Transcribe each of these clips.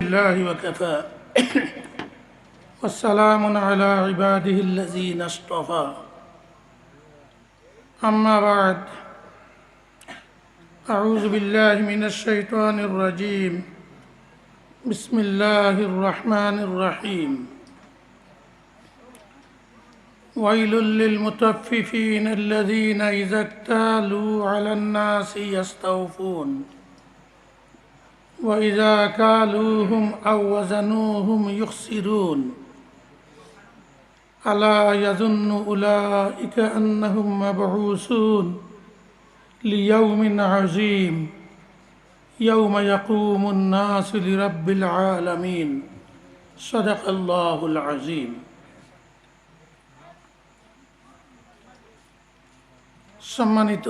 الله وكفى والسلام على عباده الذين اصطفى أما بعد أعوذ بالله من الشيطان الرجيم بسم الله الرحمن الرحيم ويل للمطففين الذين إذا اكتالوا على الناس يستوفون وإذا كالوهم أو وزنوهم يخسرون ألا يظن أولئك أنهم مبعوثون ليوم عظيم يوم يقوم الناس لرب العالمين صدق الله العظيم সম্মানিত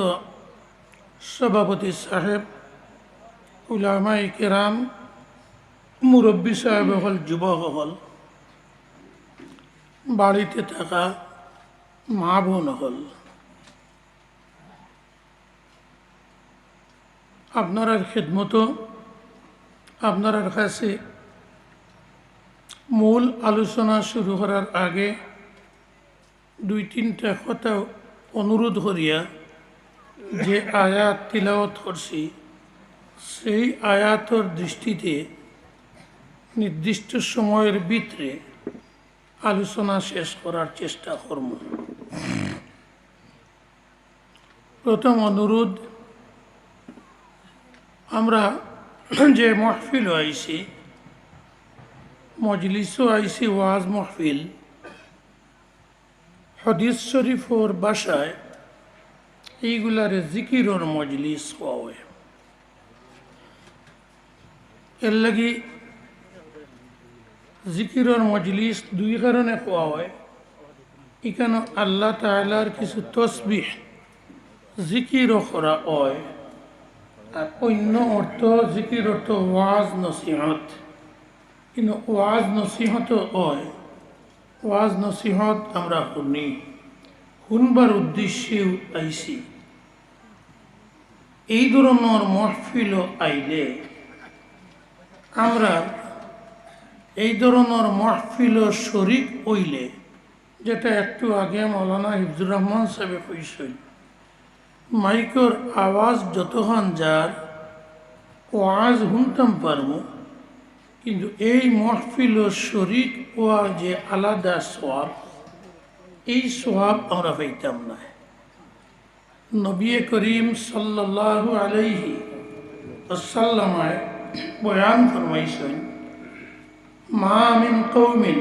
সভাপতি সাহেব, উলামায়ে কেরাম, মুরব্বী সাহেব হল, যুবক হল, বাড়িতে থাকা মা বোন হল, আপনার খেদমত আপনার কাছে মূল আলোচনা শুরু করার আগে দুই তিনটা কথা অনুরোধ করিয়া যে আয়াত তিলাওয়াত করছি সেই আয়াতের দৃষ্টিতে নির্দিষ্ট সময়ের ভিতরে আলোচনা শেষ করার চেষ্টা করব। প্রথম অনুরোধ, আমরা যে মাহফিল আইছি, মজলিসও আইছি, ওয়াজ মাহফিল, হাদিস শরীফর বাসায় এইগুলারে জিকিরর মজলিস হয়। এর লাগি জিকিরর মজলিস দুই কারণে হওয়া হয়। এখানে আল্লাহ তাআলার কিছু তসবিহ জিকিরও করা হয়, আর অন্য অর্থ জিকির অর্থ ওয়াজ নসিহত। কিন্তু ওয়াজ নসিহতও হয়, ওয়াজ নসিহত আমরা শুনি, শুনবার উদ্দেশ্যেও আইছি। এই ধরনের মাহফিল আইলে আমরা এই ধরনের মাহফিল শরীক হইলে, যেটা একটু আগে মৌলানা হিফজুর রহমান সাহেব কইছিল, মাইকর আওয়াজ যতক্ষণ যার ওয়াজ শুনতাম পারবো, কিন্তু এই মাহফিল শরীক হওয়ার যে আলাদা সওয়াব, এই সওয়াব আমরা পাইতাম না। নবী করিম সাল্লাল্লাহু আলাইহি ওয়াসাল্লাম বয়ান ফরমাইছেন, মা মিন কওমিন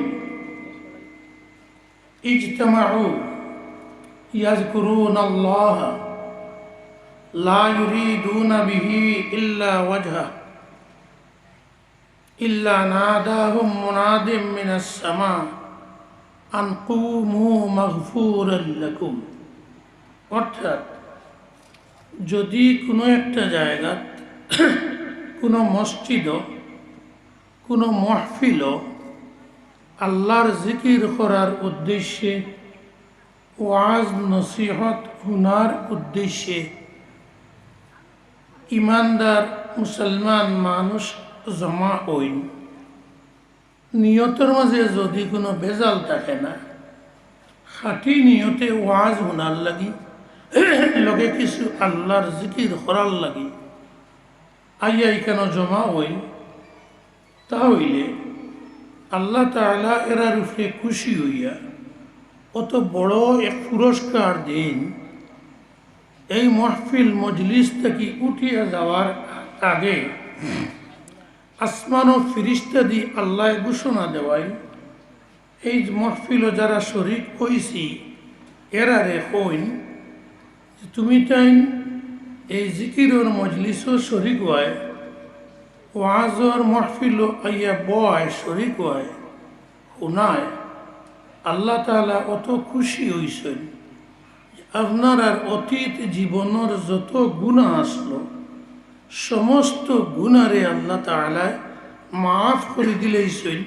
ইজতামাউ ইয়াযকুরুনাল্লাহ লা ইউরিদুনা বিহি ইল্লা ওয়াজহা ইল্লা নাদাহুম মুনাদিম মিনাস সামা আন কুমু মাগফুরান লাকুম। অর্থাৎ যদি কোনো একটা জায়গা, কোনো মসজিদ, কোনো মাহফিল আল্লাহর জিকির করার উদ্দেশ্যে, ওয়াজ নসিহত শোনার উদ্দেশ্যে ইমানদার মুসলমান মানুষ জমা হইন, নিয়তের মাঝে যদি কোনো বেজাল থাকে না, খাঁটি নিয়তে ওয়াজ শোনার লাগি, লগে কিছু আল্লাহর জিকির করার লাগি আইয়া এখানে জমা হইন, তাহলে আল্লাহ তাআলা এরার উপরে খুশি হইয়া অত বড় এক পুরস্কার দিন। এই মাহফিল মজলিস থেকে উঠিয়া যাওয়ার আগে আসমান ও ফিরিস্তা দিয়ে আল্লাহ ঘোষণা দেওয়াই, এই মাহফিল যারা শরীক হইছি এরারে কইন, তুমি তাই এই জিকিরর মজলিসও শরীক হয়, ওয়াজর মাহফিল আইয়া বয় শরীক হয়, শোনায়। আল্লাহ তাআলা অত খুশি হইছেন, আপনার আর অতীত জীবনের যত গুনাহ আসলো সমস্ত গুনারে আল্লাহ তাআলা মাফ করে দিলেইছেন।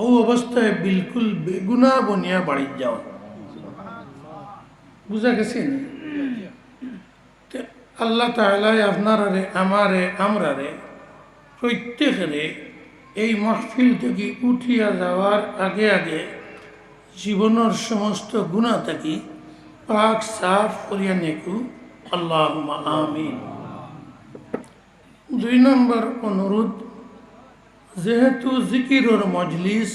ও অবস্থায় বিলকুল বেগুনা বনিয়া বাড়ি যাওয়া। বুঝা গেছেন? আল্লাহ তাআলা আপনারে আমারে আমরারে প্রত্যেকেরে এই মাহফিল থেকে উঠিয়া যাওয়ার আগে আগে জীবনের সমস্ত গুণা থেকে পাক সাফ করিয়া নেকু আল্লাহুম্মা আমিন। 2 নম্বর অনুরোধ, যেহেতু জিকিরর মজলিস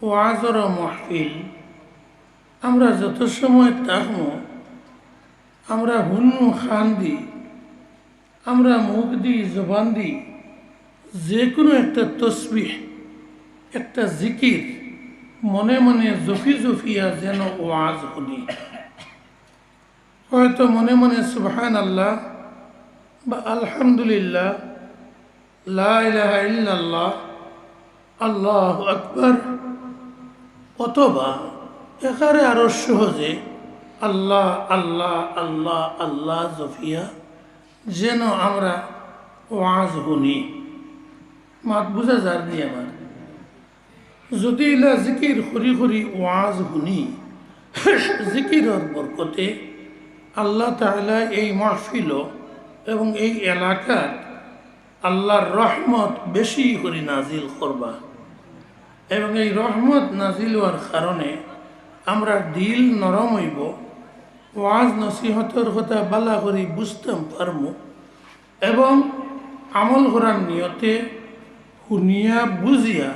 ওয়াজর মাহফিল আমরা যত সময় থাকবো আমরা হুন্নু খান দি, আমরা মুখ দি, জবান দি যে কোনো একটা তসবিহ, একটা জিকির মনে মনে জফি জফিয়া যেন ওয়াজ শুনি। হয়তো মনে মনে সুবহানাল্লাহ বা আলহামদুলিল্লাহ, লা ইলাহা ইল্লাল্লাহ, আল্লাহু আকবার, অথবা এখানে আরো সহজে আল্লাহ আল্লাহ আল্লাহ আল্লাহ জফিয়া যেন আমরা ওয়াজ শুনি। মাত বুঝা যার নি আমার? যদি ইলা জিকির করি করি ওয়াজ শুনি, জিকিরর বরকতে আল্লাহ তাআলা এই মাহফিল এবং এই এলাকার আল্লাহর রহমত বেশি করে নাজিল করবা, এবং এই রহমত নাজিল হওয়ার কারণে আমরা দিল নরম হইব, ওয়াজ নসিহতর কথা বালা করে বুঝতাম পারমু, এবং আমল করার নিয়তে শুনিয়া বুঝিয়া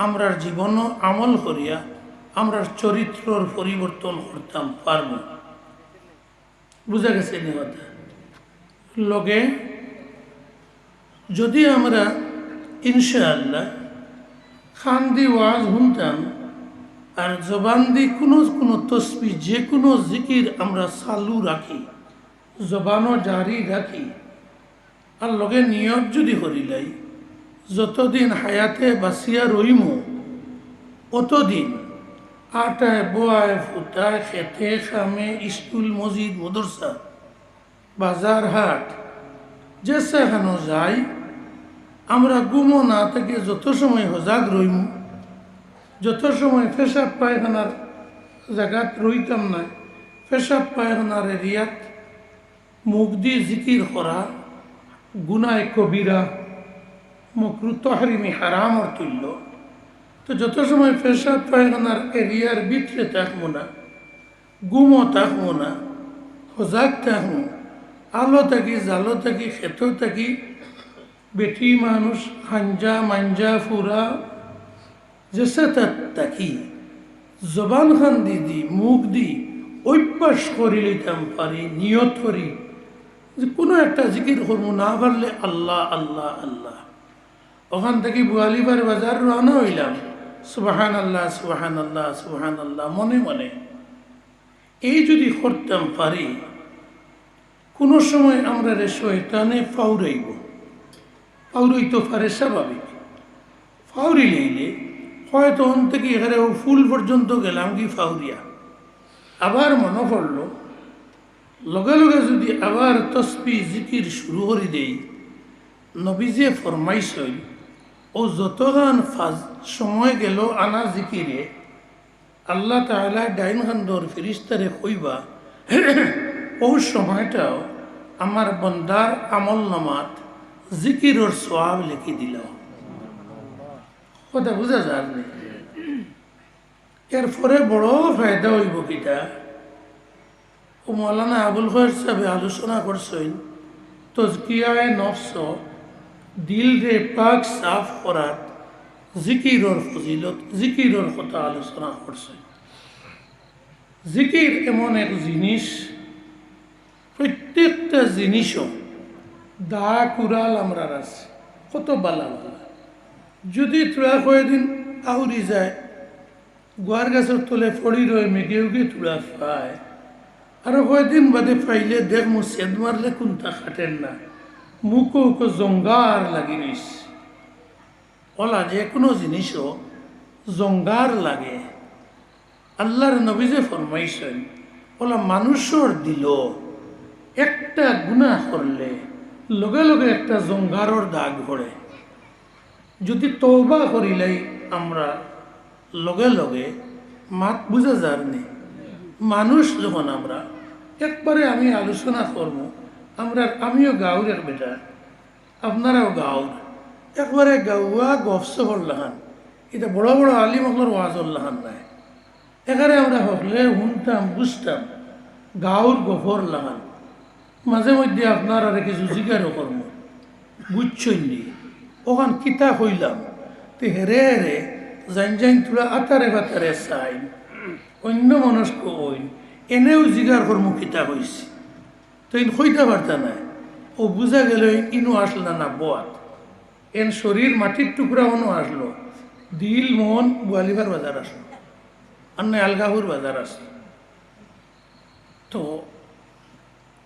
আমরার জীবনও আমল করিয়া আমরার চরিত্রর পরিবর্তন করতাম পারমু। বুঝা গেছে নি কথা? লগে যদি আমরা ইনশাআল্লাহ খান দি ওয়াজ শুনতাম আর জবান দি কোনো কোনো তসবিহ যে কোনো জিকির আমরা চালু রাখি, জবানও জারি রাখি, আর লগে নিয়ত যদি করিলাই যতদিন হায়াতে বাঁচিয়া রইমু অতদিন আটায় বোয়ায় ফুটায় খেতে খামে স্কুল মসজিদ মদরসা বাজার হাট যে সেখানো যাই আমরা গুমো না থেকে যত সময় সজাগ রইমু, যত সময় পেশাব পায়খানার জায়গাত রইতাম না, পেশাব পায়খানার এরিয়াত মুখ দিয়ে জিকির করা গুনায় কবিরা মকরু তহরিমি হারামর তুল্য। তো যত সময় পেশাব পায়খানার এরিয়ার ভিতরে থাকবো না, গুমো থাকবো না, সজাগ থাকবো, আলো থাকি জালো থাকি ক্ষেত থাকি বেটি মানুষ হাঞ্জা মাঞ্জা ফুরা যেসে থাকি জবান খান দি মুখ দি অভ্যাস করি লইতাম পারি, নিয়ত করি যে কোনো একটা জিকির করবো, না পারলে আল্লাহ আল্লাহ আল্লাহ। ওখান থেকে বুয়ালিবার বাজার রওনা হইলাম, সুবহান আল্লাহ সুবহান আল্লাহ সুবহান আল্লাহ মনে মনে। এই যদি করতাম পারি, কোনো সময় আমরা রে শয়তানে ফাউরাইব, ফাউরাইতে পারে স্বাভাবিক, ফাউরি লইলে হয়তো অন থেকে এখানে ফুল পর্যন্ত গেলাম কি ফাউরিয়া, আবার মনে পড়ল লগে লগে যদি আবার তসবি জিকির শুরু করে দেই, নবীজে ফরমাইছই ও যতগান সময় গেল আনা জিকিরে আল্লাহ তাআলা ডাইন খান্দর ফিরিস্তারে কইবা ও সময়টাও আমার বন্দার আমল নামাত জিকিরর সওয়াব লিখি দিল। কথা বুঝা যার নেই? এরপরে বড় ফায়দা হইব কিটা, ও মৌলানা আবুল খয়ের সাহেব আলোচনা করছেন তজকিয়ায়ে নফস, দিল রে পাক সাফ করার জিকিরর ফজিলত, জিকিরর কথা আলোচনা করছেন। জিকির এমন এক জিনিস, প্রত্যেকটা জিনিসও দা কুড়াল আমরা আছে, কত বালা বালা। যদি তোরা কয়েকদিন আউরি যায়, গোয়ার গাছের তলে ফড়ি রয়ে মেঘেও গিয়ে তোরা পায়, আরো কয়েকদিন বাদে পাইলে দেখ মু সেদ মারলে কোনটা খাটেন না, মুখো জঙ্গার লাগি রইস। ওলা যে কোনো জিনিসও জঙ্গার লাগে। আল্লাহর নবী যে ফরমাইছেন, ওলা মানুষের দিল একটা গুনাহ করলে লগে লগে একটা জঙ্গারর দাগ পড়ে। যদি তওবা করিলাই আমরা লগে লগে মাত বুঝা যার নেই। মানুষ যখন আমরা একবারে আমি আলোচনা করব, আমরা আমিও গাঁওর এক বেটা, আপনারাও গাঁওর, একবারে গাওয়া গফসফর লাহান, এটা বড় বড় আলিম আপনার ওয়াজর লাহান নাই। এখানে আমরা হকলে শুনতাম বুঝতাম গাঁর গফর লাহান। মাঝে মধ্যে আপনার আর কিছু জিজ্ঞারও কর্ম বুঝছই নি, ওখান কিতা হইলাম তো হেরে হেরে জাইন জাইন তুলা আতারে বাতারে চাই অন্য মনস্ক ওইন এনেও জিগার কর্ম কিতা হয়েছে তো ইন হইতে পারতা নাই। ও বুঝা গেল ইনও আসলো না বোয়াত, এন শরীর মাটির টুকরা অন্য আসলো, দিল মন গোয়ালিবার বাজার আসলো, আর নয় আলগাহুর বাজার আসলো। তো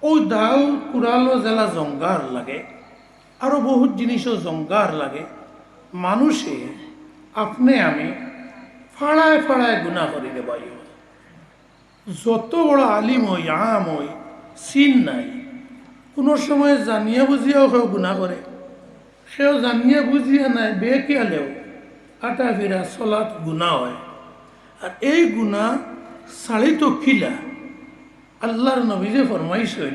ওই দাও কুড়ালো জেলা জঙ্গার লাগে, আরও বহুত জিনিসও জঙ্গার লাগে। মানুষে আপনি আমি ফাড়ায় ফাড়ায় গুণা করি দে ভাই। যত বড় আলিম হই আম হই চিন নাই, কোনো সময় জানিয়া বুঝিয়াও কেউ গুণা করে, সেও জানিয়া বুঝিয়া নাই বেকিয়ালেও আটা ফিরা চলাত গুণা হয়। আর এই গুণা সাড়িত কিলা আল্লাহর নবী যে ফরমাইছেন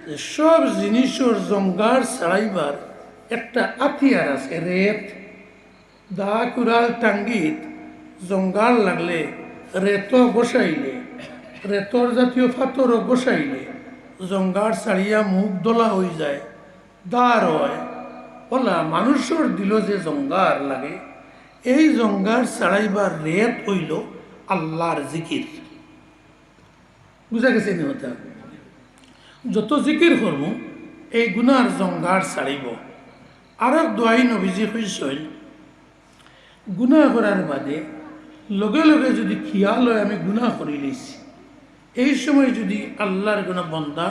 যে সব জিনিসের জঙ্গার ছাড়াইবার একটা আতিয়ার আছে, রেত। দা কুড়াল টাঙ্গিত জঙ্গাল লাগলে রেত বসাইলে, রেতর জাতীয় ফাতরও বসাইলে জঙ্গার ছাড়িয়া মুখ দোলা হয়ে যায়, দাঁড় হয়। বলা মানুষের দিল যে জঙ্গার লাগে, এই জঙ্গার ছাড়াইবার রেত হইল আল্লাহর জিকির। বুঝা গেছে নি হতা? যত জিকির করবো এই গুনার জঙ্গার ছাড়িব। আর এক দোয়াই নবীজি হইসইল গুনাহ করার বাদে লগে লগে যদি খেয়াল হয় আমি গুনাহ করি লইছি, এই সময় যদি আল্লাহর কোনো বন্দা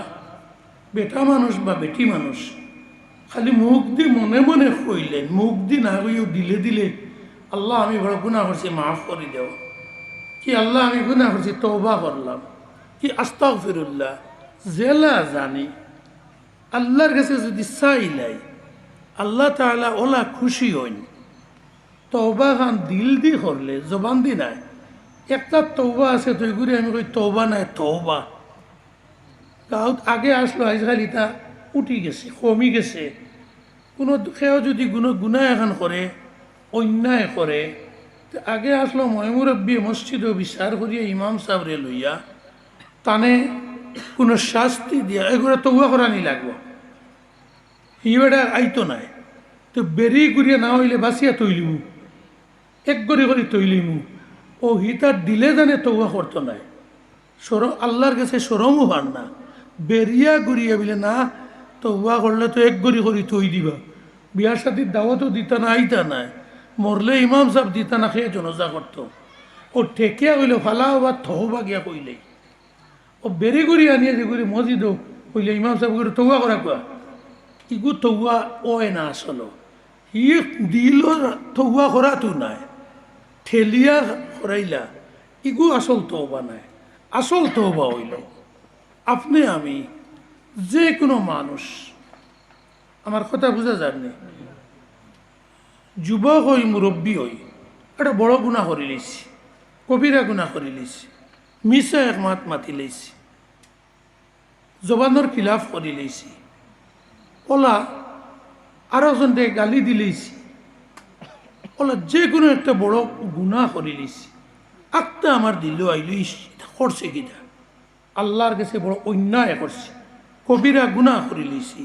বেটা মানুষ বা বেটি মানুষ খালি মুখ দি মনে মনে কইলেন, মুখ দি না কইও দিলে দিলে আল্লাহ আমি বড় গুনাহ করছি মাফ করে দেও, কি আল্লাহ আমি গুনাহ করছি তওবা করলাম, কি আস্তাগফিরুল্লাহ, জেলা জানি আল্লাহর কাছে যদি চাইলাই আল্লাহ তাআলা ওলা খুশি হইন। তওবা খান দিল দি করলে জবান দি নাই, একটা তওবা আছে তুই ঘুরে আমি কই তওবা নাই তওবা। গাঁত আগে আসলো আজকাল ইটা উঠি গেছে কমি গেছে। কোনো সেও যদি কোনো গুনাহ এখন করে অন্যায় করে, আগে আসলো ময়মুরব্বী মসজিদও বিচার করিয়া ইমাম সাহেবরে লইয়া তানে কোনো শাস্তি দিয়া এগুলো তওবা করানি লাগবো। হিবেটা আইতো নাই তো বেরি করিয়া না হইলে বাঁচিয়া তৈলিমু, এক গড়ি করে তৈলিমু। ও হিতার দিলে জানে তওবা করতো নাই, আল্লাহর কাছে সরমও পার না, বেরিয়া ঘুরিয়া বিলে না তওবা করলে তো এক গড়ি করে তৈ দিবা। বিয়ার সাথে দাওয়াতও দিতা না, আইতা নাই, মরলে ইমাম সাহেব দিতা না, খেয়ে জনজা করতো। ও ঠেকিয়া কইলে ফালাও বা থবা গিয়া কইলেই ও বেরি করি আনিয়া যে করি মসজিদও কইলে ইমাম সাহেব করে তওবা করা কোয়া ইগু তওবা ওয় না। আসলো ই দিল তওবা করা তো নাই, ঠেলিয়া করাইলা ইগু আসল তওবা নাই। আসল তওবা হইল আপনি আমি যে কোনো মানুষ, আমার কথা বুঝা যায়নি, যুবক হই মুরব্বী হই একটা বড় গুণা করে লইছি, কবিরা গুণা করে লইছি, মিশা একমাত মাতি লইছি, জবানোর খিলাফ করে লইছি, ওলা আরো জনকে গালি দিলেছি, ওলা যে কোনো একটা বড় গুণা করে লইছি। আত্মা আমার দিল আইলিস করছে কিনা আল্লাহর কাছে বড় অন্যায় করছে, কবিরা গুণা করে লইছি।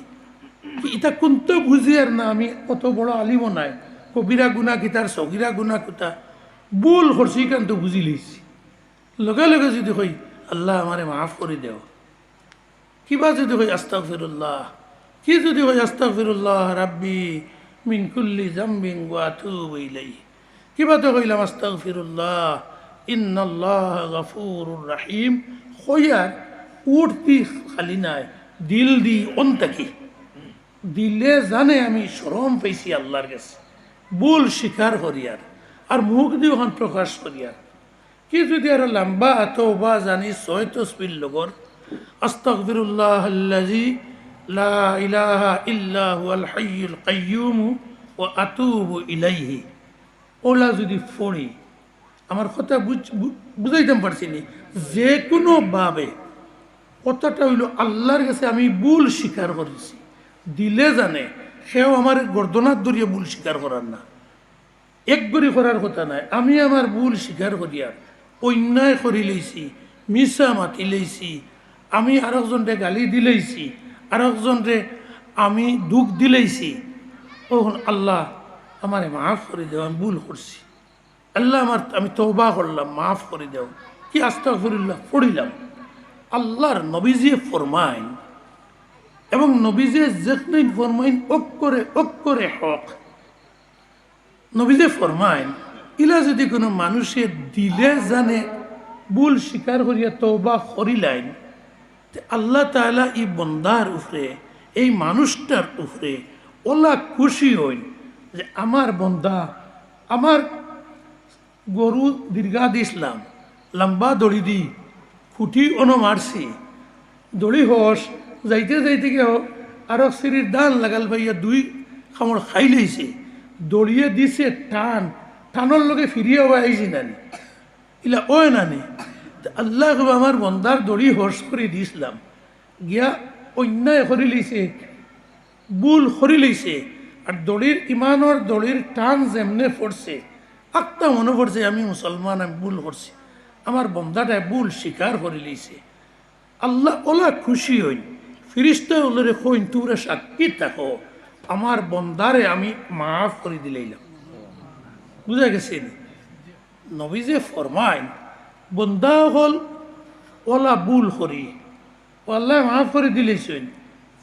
এটা কোনটা বুঝি আর না আমি অত বড় আলিমও নাই, কবিরা গুণা কিতার সগিরা গুণা কোথা ভুল করছি কিন্তু বুঝি লইছি। লগে লগে যদি কই আল্লাহ আমারে মাফ করে দেও, কিবা যদি কই আস্তাগফিরুল্লাহ, কি যদি কই আস্তাগফিরুল্লাহ রাব্বি মিন কুল্লি যামবিন ওয়া আতুবু ইলাইহি, কিবা তো কইলাম আস্তাগফিরুল্লাহ ইন্নাল্লাহ গফুরুর রহিম, কইয়ার উঠতি খালি নাই, দিল দি অন্তকি দিলে জানে আমি শরম পাইছি আল্লাহর কাছে, ভুল স্বীকার করিয়ার আর মুখ দিয়ে ওখান প্রকাশ করিয়ার। কি যদি আরো লম্বা তওবা জানি 6 তসবির লগর আস্তাগফিরুল্লাহ আল্লাযী লা ইলাহা ইল্লা হুয়াল হাইয়ুল কাইয়্যুম ওয়া আতুবু ইলাইহি, ওলা যদি পড়ি আমার কথা বুঝাইতাম পারছি নি, যে কোনো ভাবে কথাটা হইল আল্লাহর কাছে আমি ভুল স্বীকার করেছি, দিলে জানে সেও আমার গর্দনার দরিয়ে ভুল স্বীকার করার না, এক গড়ি করার কথা নাই। আমি আমার ভুল স্বীকার করিয়া অন্যায় করি লইছি, মিছা মাতি লইছি, আমি আরেকজনরে গালি দিলেইছি, আরেকজনরে আমি দুঃখ দিলেইছি, তখন আল্লাহ আমারে মাফ করে দেও, আমি ভুল করছি, আল্লাহ আমি তওবা করলাম, মাফ করে দেও, কি আস্তাগফিরুল্লাহ পড়িলাম। আল্লাহর নবীজি ফরমাইন এবং নবীজি যেখানে ফরমাইন অক্ষরে হক। নবীজি ফরমাইন ইলা যদি কোনো মানুষের দিলে জানে ভুল স্বীকার করিয়া তওবা করিলাইন, আল্লাহ তাআলা এই বন্দার উপরে, এই মানুষটার উপরে ওলা খুশি হইন যে আমার বন্দা, আমার গরু দীর্ঘা দিছিলাম, লম্বা দড়ি দি খুঁটি মারছি, দড়ি হস যাইতে যাইতে গিয়ে আরো সিঁড়ির দান লাগাল ভাইয়া দুই খামড় খাই লইছে, দড়িয়ে দিছে টান, টানোর লগে ফিরিয়ে আইছি নানি, ইলা ওই নানি আল্লাহ আমার বন্দার দড়ি হর্ষ করে দিয়েছিলাম, গিয়া অন্যায় করি লইছে, ভুল করি লইছে, আর দড়ির ইমানর দড়ির টান যেমনে পড়ছে আত্মা মনে পড়ছে আমি মুসলমান, আমি ভুল করছি, আমার বন্দাটায় ভুল স্বীকার করে লইছে। আল্লাহ ওলা খুশি হইন, ফিরিস্তা ওলরে কইন তোমরা সাক্ষী থাকো আমার বন্দারে আমি মাফ করে দিলাইলাম। বুঝা গেছেন? নবীজে ফরমাইন বন্দা হল ওলা ভুল করি আল্লাহ মাফ করে দিলেছেন,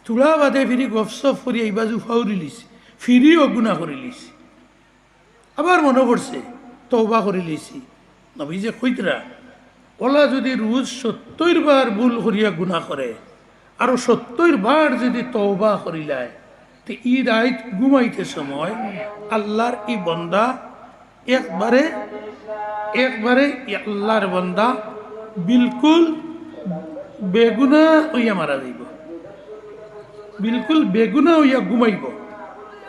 তুলা বাদে ফিরি গপসপ করি এই বাজু ফাউরি লিছি, ফিরিও গুণা করে লিছি, আবার মনে পড়ছে তওবা করে লিছি। নবীজে কইতরা ওলা যদি রোজ 70 বার ভুল করিয়া গুণা করে আর 70 বার যদি তওবা করিলায়, তো ই রাত ঘুমাইতে সময় আল্লাহর ই বন্দা একবারে আল্লাহর বন্দা বিলকুল বেগুনা হইয়া মারা যাইব, বিলকুল বেগুনা হইয়া ঘুমাইব,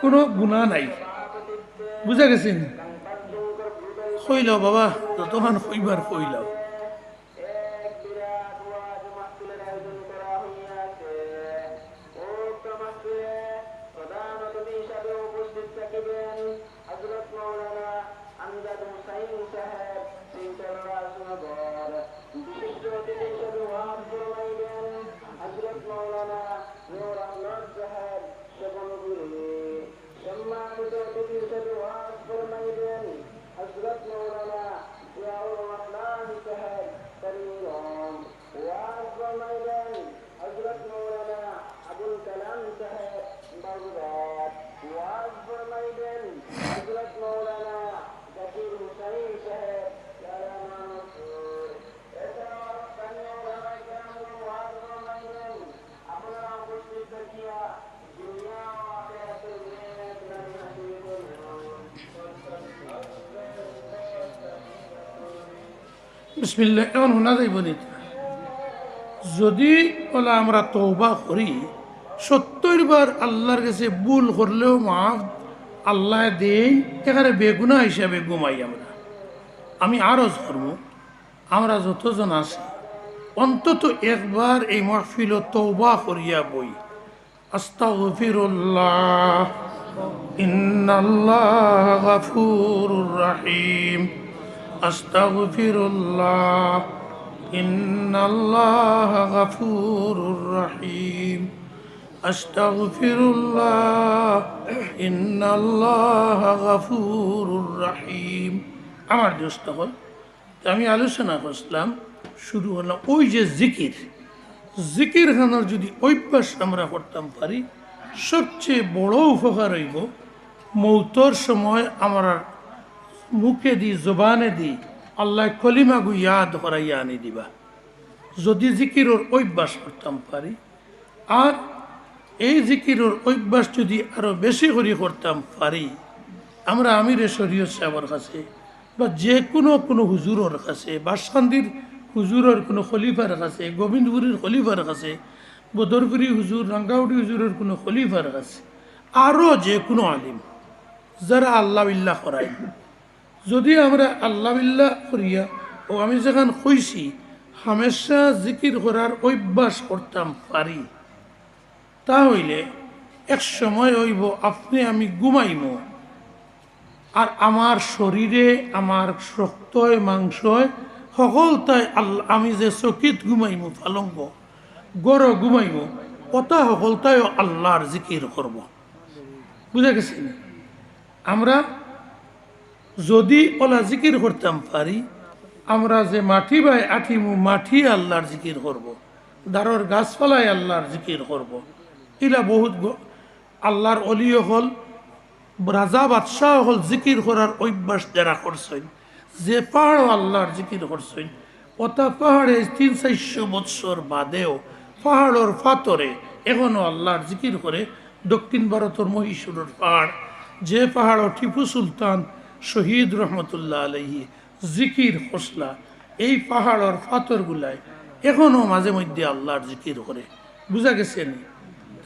কোনো গুণা নাই। বুঝা গেছেন? কইলাও বাবা যতক্ষণ কইবার কইলাও। বিসমিল্লাহ। এখন শোনা যাইব নি? যদি ওলা আমরা তওবা করি 70 বার আল্লাহর কাছে ভুল করলেও মাফ আল্লাহ দেন, এখানে বেগুনা হিসাবে ঘুমাই আমরা। আমি আরজ করবো আমরা যতজন আছি অন্তত একবার এই মাহফিল তওবা করিয়া বই, আস্তাগফিরুল্লাহ ইন্নাল্লাহ গফুরুর রহিম, আস্তাগফিরুল্লাহ ইন্নাল্লাহ গফুরুর রহিম, আস্তাগফিরুল্লাহ ইন্নাল্লাহ গফুরুর রহিম। আমার দোস্ত হল আমি আলোচনা করছিলাম, শুরু হলাম ওই যে জিকির খানোর যদি অভ্যাস আমরা করতাম পারি, সবচেয়ে বড় উপকার হইব মৌতর সময় আমরা মুখে দি জবানে দি আল্লাহ কলিমাগু ইয়াদ করাইয়া আনি দিবা, যদি জিকিরের অভ্যাস করতাম পারি। আর এই জিকিরের অভ্যাস যদি আরো বেশি করে করতাম পারি, আমরা আমিরে শরীয়ত সাহেবের কাছে বা যে কোনো হুজুরের কাছে, বাসকান্দির হুজুরের কোনো খলিফার কাছে, গোবিন্দপুরীর খলিফার কাছে, বদরপুরি হুজুর, রাঙ্গাউটি হুজুরের কোনো খলিফার কাছে, আরও যে কোনো আলিম যারা আল্লাহ বিল্লাহ করাই, যদি আমরা আল্লাহ বিল্লাহ করিয়া ও আমি যেখান কইছি হামেশা জিকির করার অভ্যাস করতাম পারি, তাহলে এক সময় হইব আপনি আমি ঘুমাইমু, আর আমার শরীরে আমার রক্তয় মাংসয় সকল তাই আল্লাহ, আমি যে চকিত ঘুমাইমু পালঙ্গ গড় ঘুমাইমু ওটা সকল তাই আল্লাহর জিকির করব। বুঝা গেছি না? আমরা যদি ওলা জিকির করতাম পারি, আমরা যে মাটি বাই আঠিমু মাটি আল্লাহর জিকির করব। দারর গাছপালায় আল্লাহর জিকির করব। ইলা বহুত আল্লাহর অলিও হল, রাজা বাদশাহ হল জিকির করার অভ্যাস যারা করছেন, যে পাহাড় আল্লাহর জিকির করছেন, ওটা পাহাড়ে 300-400 বৎসর বাদেও পাহাড়ের ফাতরে এখনো আল্লাহর জিকির করে। দক্ষিণ ভারতের মহীশূরের পাহাড়, যে পাহাড় টিপু সুলতান শহীদ রহমতুল্লাহ আলাইহি জিকির খসলা, এই পাহাড়ের ফাতরগুলায় এখনো মাঝে মধ্যে আল্লাহর জিকির করে। বুঝা গেছে নি?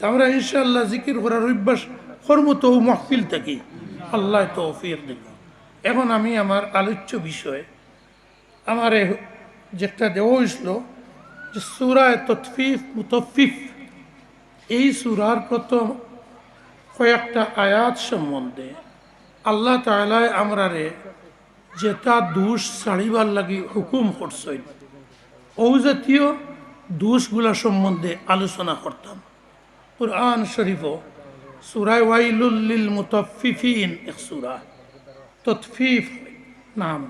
আমরা ইনশাআল্লাহ জিকির করার অভ্যাস কর্ম তো মহফিল থাকি, আল্লাহ তৌফিক দিল। এখন আমি আমার আলোচ্য বিষয় আমার যেটা দেওয়া হয়েছিল যে সূরায়ে ততফিফ মুতাফফিফ, এই সূরার প্রথম কয়েকটা আয়াত সম্বন্ধে আল্লাহ তাআলা আমরারে যেটা দোষ ছাড়িবার লাগি হুকুম করছেন, ও জাতীয় দোষগুলা সম্বন্ধে আলোচনা করতাম। কুরআন শরীফও সূরা ওয়াইলুল লিল মুতাফফিফিন, এক সূরা ততফিফ নাম।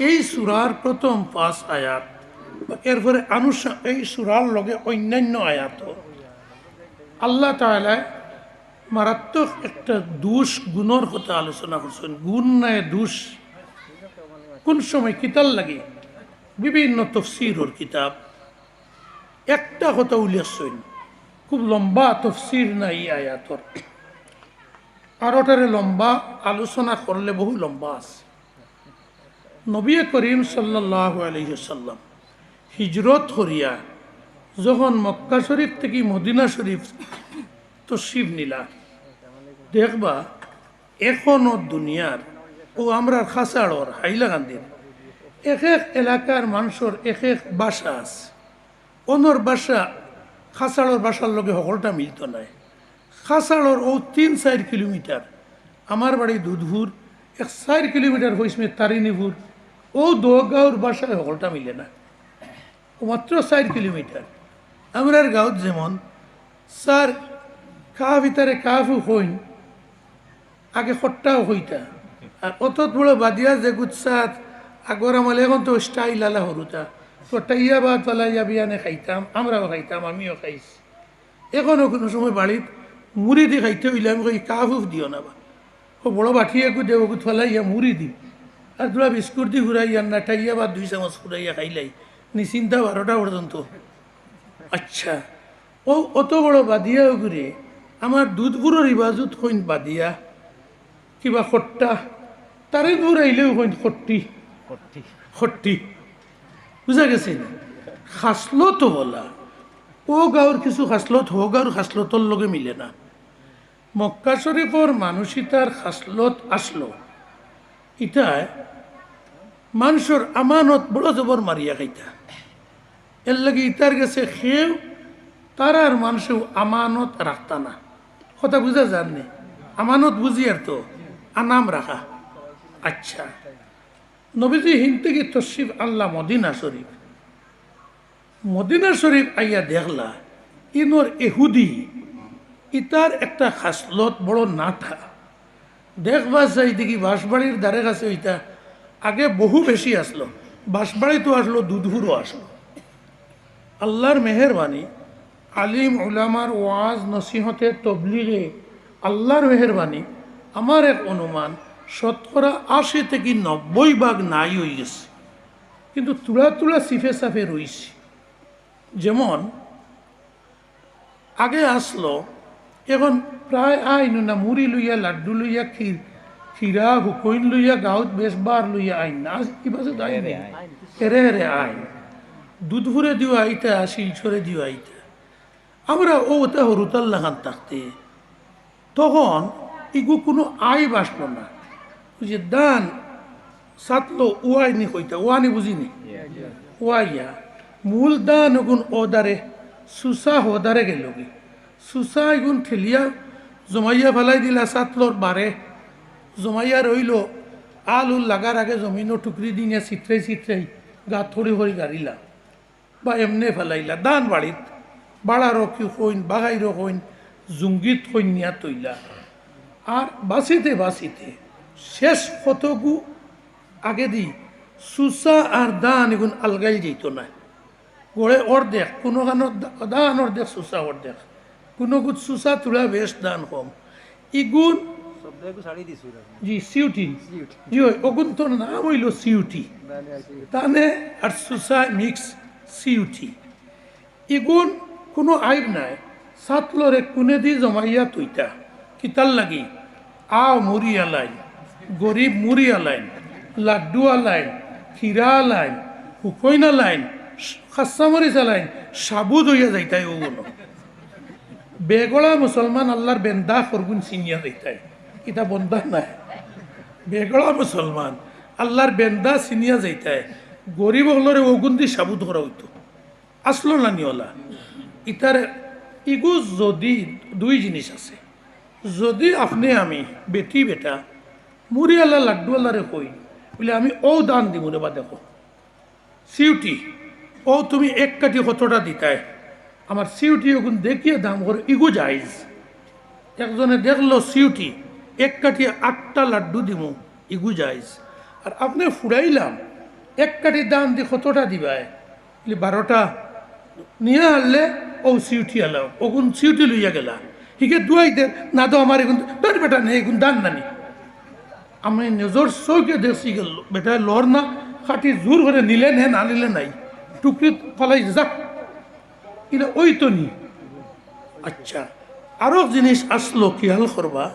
এই সূরার প্রথম 5 আয়াত, এরপরে এই সূরার লগে অন্যান্য আয়াত আল্লাহ তাআলা মারাত্মক একটা দোষ গুণর কথা আলোচনা করছেন। গুণ নাই দোষ কোন সময় কিতাল লাগে, বিভিন্ন তফসিরের কিতাব একটা কথা উল্লেখছেন, খুব লম্বা তফসির নাই আয়াতর, আর ওটারে লম্বা আলোচনা করলে বহু লম্বা আছে। নবী করিম সাল্লাল্লাহু আলাইহি ওয়াসাল্লাম হিজরত করিয়া যখন মক্কা শরীফ থেকে মদিনা শরীফ তশরিফ নিলা, দেখবা এখনো দুনিয়ার ও আমরা খাসাড়র হাইলাকান্দির এক এক এলাকার মানুষের এক এক ভাষা আছে। অন্যর ভাষা খাসাড়র ভাষার লগে সকলটা মিলত নাই। খাসাড়র ও 3-4 কিলোমিটার, আমার বাড়ি দুধপুর, 4 কিলোমিটার হয়েছে তারিনীপুর, ও দোগাঁওর ভাষায় সকলটা মিলে না, ও মাত্র 4 কিলোমিটার। আমরার গাঁৱত যেমন স্যার খা ভিতরে কাফু হইন আগে খট্টাও হইতা, আর অত বড় বাদিয়া যে গুচ্ছাত আগর আমলে এখন তো স্টাইল আলা হরুতা, তো টাইয়া বাদ পালাইয়া বিয়ানে খাইতাম, আমরাও খাইতাম, আমিও খাইছি। এখনও কোনো সময় বাড়িত মুড়ি দি খাইতে হইলে আমি কই কাফুফ দিও না, বা ও বড় বাঠি একু দেব গুত ফেলাইয়া মুড়ি দি, আর তোরা বিস্কুট দি ঘুরাইয়া না টাইয়া বাদ 2 চামচ ফুরাইয়া খাইলাই নিশ্চিন্তা 12টা পর্যন্ত। আচ্ছা, ও অত বড় বাদিয়া ঘুরে আমার দুধপুরের ইবাজত হইন বাদিয়া কিবা খট্টা, তারে দূর আইলেও হইন খট্টি খট্টি। বুঝা গেছে না? খাসলত বলা ও গাঁৱৰ কিছু খাসলত হোক আর খাসলতর লগে মিলে না। মক্কা শরীফর মানুষই তার খাসলত আসলো, ইটায় মানুষের আমানত বড় জবর মারিয়া খাইতা, এর লাগে ইতার গেছে খেয়েও তারা আর মানুষেও আমানত রাখতা না। কথা বুঝা যাননি? আমানত বুঝি আর তো আনাম রাখা। আচ্ছা, নবীজি হিন্দ থেকে তশরিফ আল্লাহ মদিনা শরীফ, মদিনা শরীফ আইয়া দেখলা ইনোর এহুদি ইতার একটা খাসলত বড় নাঠা। দেখবা যাই দেখি বাঁশবাড়ির দ্বারে কাছে ওইটা আগে বহু বেশি আসলো, বাঁশবাড়ি তো আসলো, দুধপুরও আসলো। আল্লাহর মেহেরবানি, আলিম উলামার ওয়াজ নসিহতে তবলিগে আল্লাহর মেহেরবানি, আমার এক অনুমান 80 থেকে 90% নাই হয়ে গেছে, কিন্তু তুলা তুলা সিফে সাফে রইছে। যেমন আগে আসলো, এখন প্রায় আইন না, মুড়ি লইয়া লাড্ডু লইয়া ক্ষীরা হুকইন লইয়া গাঁৱত বেশবার লইয়া আইন না, হেরে হেরে আইন দুধপুরে দিও আইতা, শিলচরে দিও আইতা। আমরা ওটা হরুতাল্লা খান থাকতে তখন ইগু কোনো আই বাসলো না, যে দান সাতলো ওয়াইনি কইতা, ওয়ানি বুঝিনি ওয়াইয়া মূল দান ওগুন ওদারে সুসা হোদারে গেল কি সুসা এগুন ঠেলিয়া জমাইয়া ফেলাই দিলা সাতলোর বারে জমাইয়া রইল আলু লাগার আগে জমিনও টুকরি দিনে চিত্রাই চিত্রাই গা থরি হরি গাড়িলা বা এমনে ফেলাইলা দান বাড়িত বাড়ারও কি হইন বাগাইরও হইন জুঙ্গিত হইন নিয়া তৈলা আর বাঁচিতে বাঁচিতে শেষ কতগু আগে দি সুসা আর দান এগুন আলগাই যেত না গড়ে অর্ধেক কোনো গানোর দান অর্ধেক সুসা অর্ধেক কোনো গুত সুসা তুলা বেশ দান কম ইগুন জি সিউটি জি ওই অগুন তোর নাম হইল সিউটি তানে আর সুসা মিক্স সিউটি ইগুন কোনো আইব নাই সাতলরে কোনে দি জমাইয়া তুইতা কিতাল লাগি আও মুড়ি আলাইন গরিব মুড়ি আলাইন লাড্ডু আলাইন ক্ষীরা আলাইন হুকইনা লাইন খাসামরি চালাইন সাবুদ হইয়া যাইতাই ওগুলো বেগড়া মুসলমান আল্লাহর বেন্দা ফরগুন চিনিয়া যাইতাই এটা বন্ধা নাই বেগড়া মুসলমান আল্লাহর বেন্দা চিনিয়া যাইতাই গরিব হলরে ওগুন দি সাবুদ করা হইতো আসলো না নিওলা ইতার ইগু যদি দুই জিনিস আছে যদি আপনি আমি বেটি বেটা মুড়িওয়ালা লাড্ডুওয়ালারে কই বলে আমি ও দান দিব রে বা দেখো সিউটি ও তুমি এক কাটি কতটা দিতায় আমার সিউটি ওগুন দেখিয়ে দাম করে ইগু যাইজ একজনে দেখলো সিউটি এক কাটি 8টা লাড্ডু দিব ইগু যাইজ আর আপনি ফুরাইলাম এক কাটি দাম দিয়ে কতটা দিবায় 12টা নিয়ে আনলে ও সিউটি আলাও ওগুন সিউটি লইয়া গেলা হিকে দুয়াই দে না তো আমার এগুন তোর বেটা নেই এগুন দান নানি আমি নিজের চৌকে দেখছি গেল বেটা লর না খাটি জোর করে নিলে নে না নিলে নাই টুকরি ফলাই যাক এটা ওই তো নি আচ্ছা আরো জিনিস আসলো খেয়াল করবা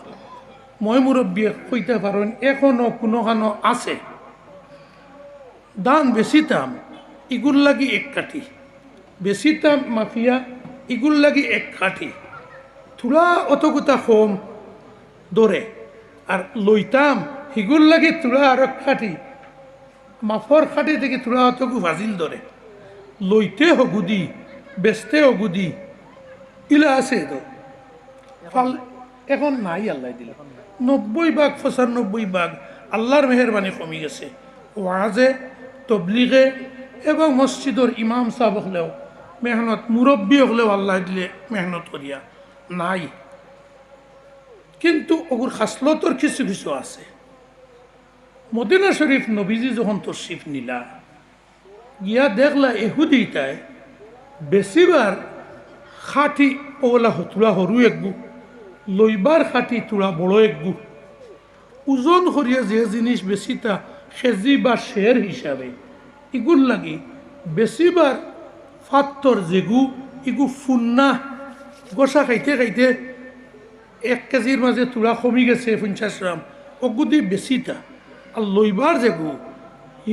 মই মুরব্বী কইতে পারেন এখনো কোনোখানো আছে দান বেশিতাম ইগুর লাগি এক কাঠি বেশিতাম মাফিয়া ইগুর লাগি এক কাঠি থোড়া অতগুতা হোম দৌড়ে আর লইতাম হিগুর লাগি তুলা আর খাটি মাফর খাটি থেকে তুলা অতগু ভাজিল ধরে লইতে হগুদি বেচতে হগুদি ইলা আছে তো ফাল এখন নাই আল্লাহ দিল 90% 95% আল্লাহর মেহরবানি কমি গেছে ওয়াজে তবলিগে এবং মসজিদর ইমাম সাহেব হলেও মেহনত মুরব্বী হলেও আল্লাহ দিলে মেহনত করিয়া নাই কিন্তু ওগুর খাসলতর কিছু কিছু আছে মদিনা শরীফ নবীজি যখন তশরিফ নিলা গিয়া দেখলা এহুদিটায় বেশিবার খাটি ওলা তুলা সরু একগু লইবার খাটি তুলা বড় একগু ওজন করিয়া যে জিনিস বেশিটা কেজি বা শের হিসাবে ইগুর লাগি বেশিবার ফাত্তর যেগু ইগু ফুন্না গোসা খাইতে খাইতে 1 কেজির মাঝে তুলা কমি গেছে 50 গ্রাম অগুদি বেশিটা আর লইবার যে গু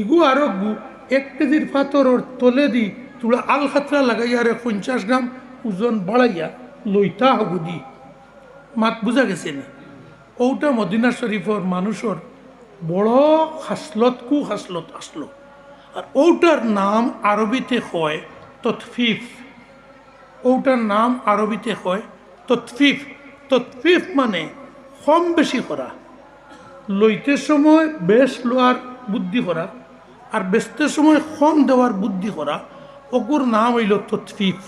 ইগু আরো গু 1 কেজির ফাতরের তলে দি তুলা আল খাতরা লাগাইয়া আর 50 গ্রাম ওজন বাড়াইয়া লইতা হগুদি মাত বুঝা গেছে না ওটা মদিনা শরীফর মানুষের বড় খাসলত আসলো আর ওটার নাম আরবিতে হয় তৎফিফ ওটার নাম আরবিতে হয় তৎফিফ তৎফিফ মানে কম বেশি করা লইতে সময় বেশ লোয়ার বুদ্ধি করা আর বেচতে সময় কম দেওয়ার বুদ্ধি করা ওগুর নাম হইল তৎফিফ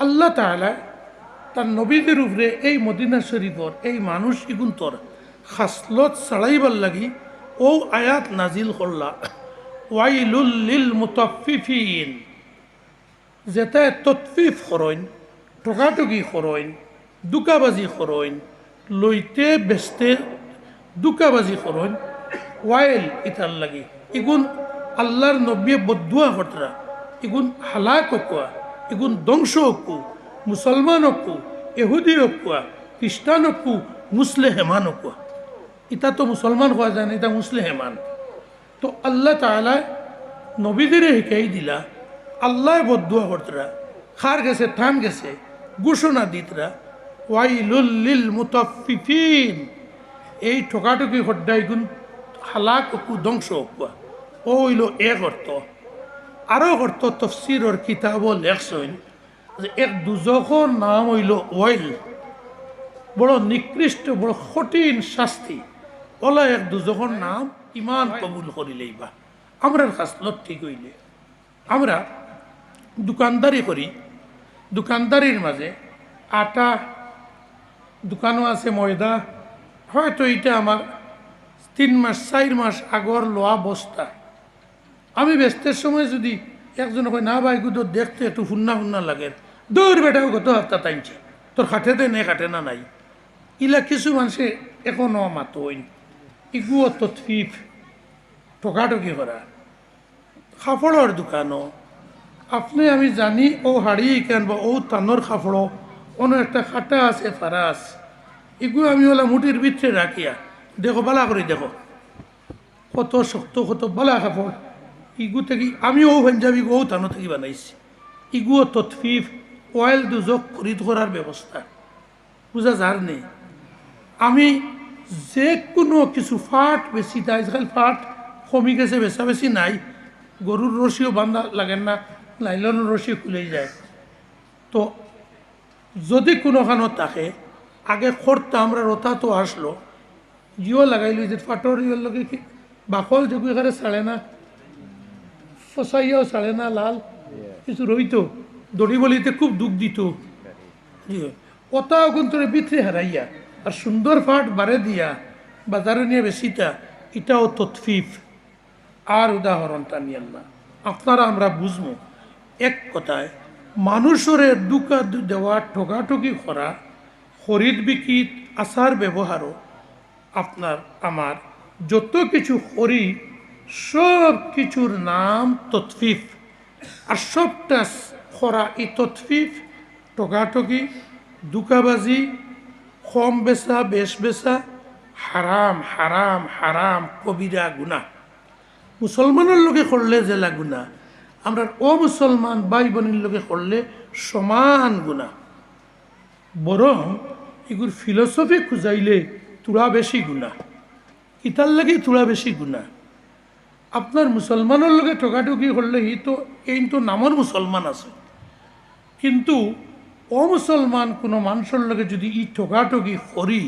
আল্লাহ তাআলা তার নবীদের উপরে এই মদিনা শরীফর এই মানুষ ইগুন্তর খাসলত ছাড়াইবার লাগি ও আয়াত নাজিল করলা ওয়াইলুল লিল মুতাফফিফিন যেটা তৎফিফ করইন ঠকাঠকি করইন দুকাবাজি করইন লইতে বেচতে দুকাবাজি করইন ওয়াইল ইতার লাগি ইগুন আল্লাহর নবী বদুয়া হতরা ইগুন হালাক হকুয়া ইগুন ধ্বংস হকু মুসলমান হকু এহুদি হকুয়া খ্রিস্টান হকু মুসলেহেমান হকুয়া ইতা তো মুসলমান হওয়া যায় না এটা মুসলেহেমান তো আল্লাহ তাআলা নবীদের শিকাই দিলা আল্লাহ বদুয়া হতরা খার গেছে থান গেছে ঘোষণা দিতরা ওয়াইলুল লিল মুতাফফিফিন এই ঠকাঠকি হড্ডাই গুণ হালাক হকু ধ্বংস হকুয়া ও হইল এক অর্থ আরো অর্থ তফসিরর কিতাবও লেখছেন যে এক দুজখর নাম হইল ওয়াইল, বড় নিকৃষ্ট, বড় কঠিন শাস্তি। ওলা এক দুজখর নাম ইমান কবুল করিলেই বা আমরার খাসলত ঠিক হইলে। আমরা দোকানদারি করি, দোকানদারির মাঝে আটা দোকানও আছে, ময়দা, হয়তো এটা আমার 3 মাস 4 মাস আগর লোয়া বস্তা। আমি ব্যস্তের সময় যদি একজন কয় না ভাই গুলো দেখতে একটু ফুন্না ফুন্না লাগে, দৌড় বেটাও গত হপ্তাহ টাইমছে, তোর খাটেতে নে খাটে না নাই। ইলা কিছু মানুষে এখনো মাতো হইন, ইগুও তৎফিফ ঠকাঠকি করা। কাপড়ের দোকানও আপনি আমি জানি ও হাড়ি কেন বা ও তানোর কাপড় কোনো একটা খাটা আছে, ফারা আছে, এগুলো আমি ওলা মুটির ভিতরে রাখিয়া দেখো বালা করে দেখো কত শক্ত কত বালা কাপড়। ইগু থেকে আমি ও পাঞ্জাবি ও তানো থেকে বানাইছি। ইগুও তৎফিফ অয়েল দুজক খরিদ করার ব্যবস্থা, বুঝা যার নেই। আমি যে কোনো কিছু ফাট বেশি দেয়, আজকাল ফাট কমি গেছে, বেচা বেশি নাই। গরুর রশিও বান্ধা লাগেন না, লাইলনের রশিও খুলেই যায়। তো যদি কোনোখানো থাকে আগে খরতা আমরা রতা তো আসলো জিও লাগাইলো যে ফাটর ইয়ের লগে কি বাকল যেগুলো এখানে ছাড়ে না, ফসাইয়াও ছাড়ে না, লাল কিছু রইতো, দড়ি বলিতে খুব দুঃখ দিত। জি ওটাও কিন্তু বিথে হারাইয়া আর সুন্দর ফাট বাড়ে দিয়া বাজারে নিয়ে বেশিটা, এটাও তৎফিফ। আর উদাহরণটা নিয়ে না আপনারা আমরা বুঝবো। এক কথায় মানুষের দুকা দেওয়া, ঠকাঠকি করা, খরিদ বিক্রিত আচার ব্যবহারও আপনার আমার যত কিছু করি সব কিছুর নাম তৎফিফ। আর সবটা করা এই তৎফিফ, ঠকাঠকি, দুকাবাজি, কম বেচা বেশ বেচা, হারাম হারাম হারাম কবিরা গুনাহ। মুসলমানের লোকে করলে জেলা গুণা, আমরা অমুসলমান ভাই বোনের লোকে করলে সমান গুণা। বরং এগুর ফিলসফি খুঁজাইলে তোরা বেশি গুণা, ইতার লাগে তোরা বেশি গুণা। আপনার মুসলমানের লোকে ঠকাঠকি করলে এই তো নামর মুসলমান আছে, কিন্তু অমুসলমান কোনো মানুষের লোকে যদি ই ঠকাঠকি করি,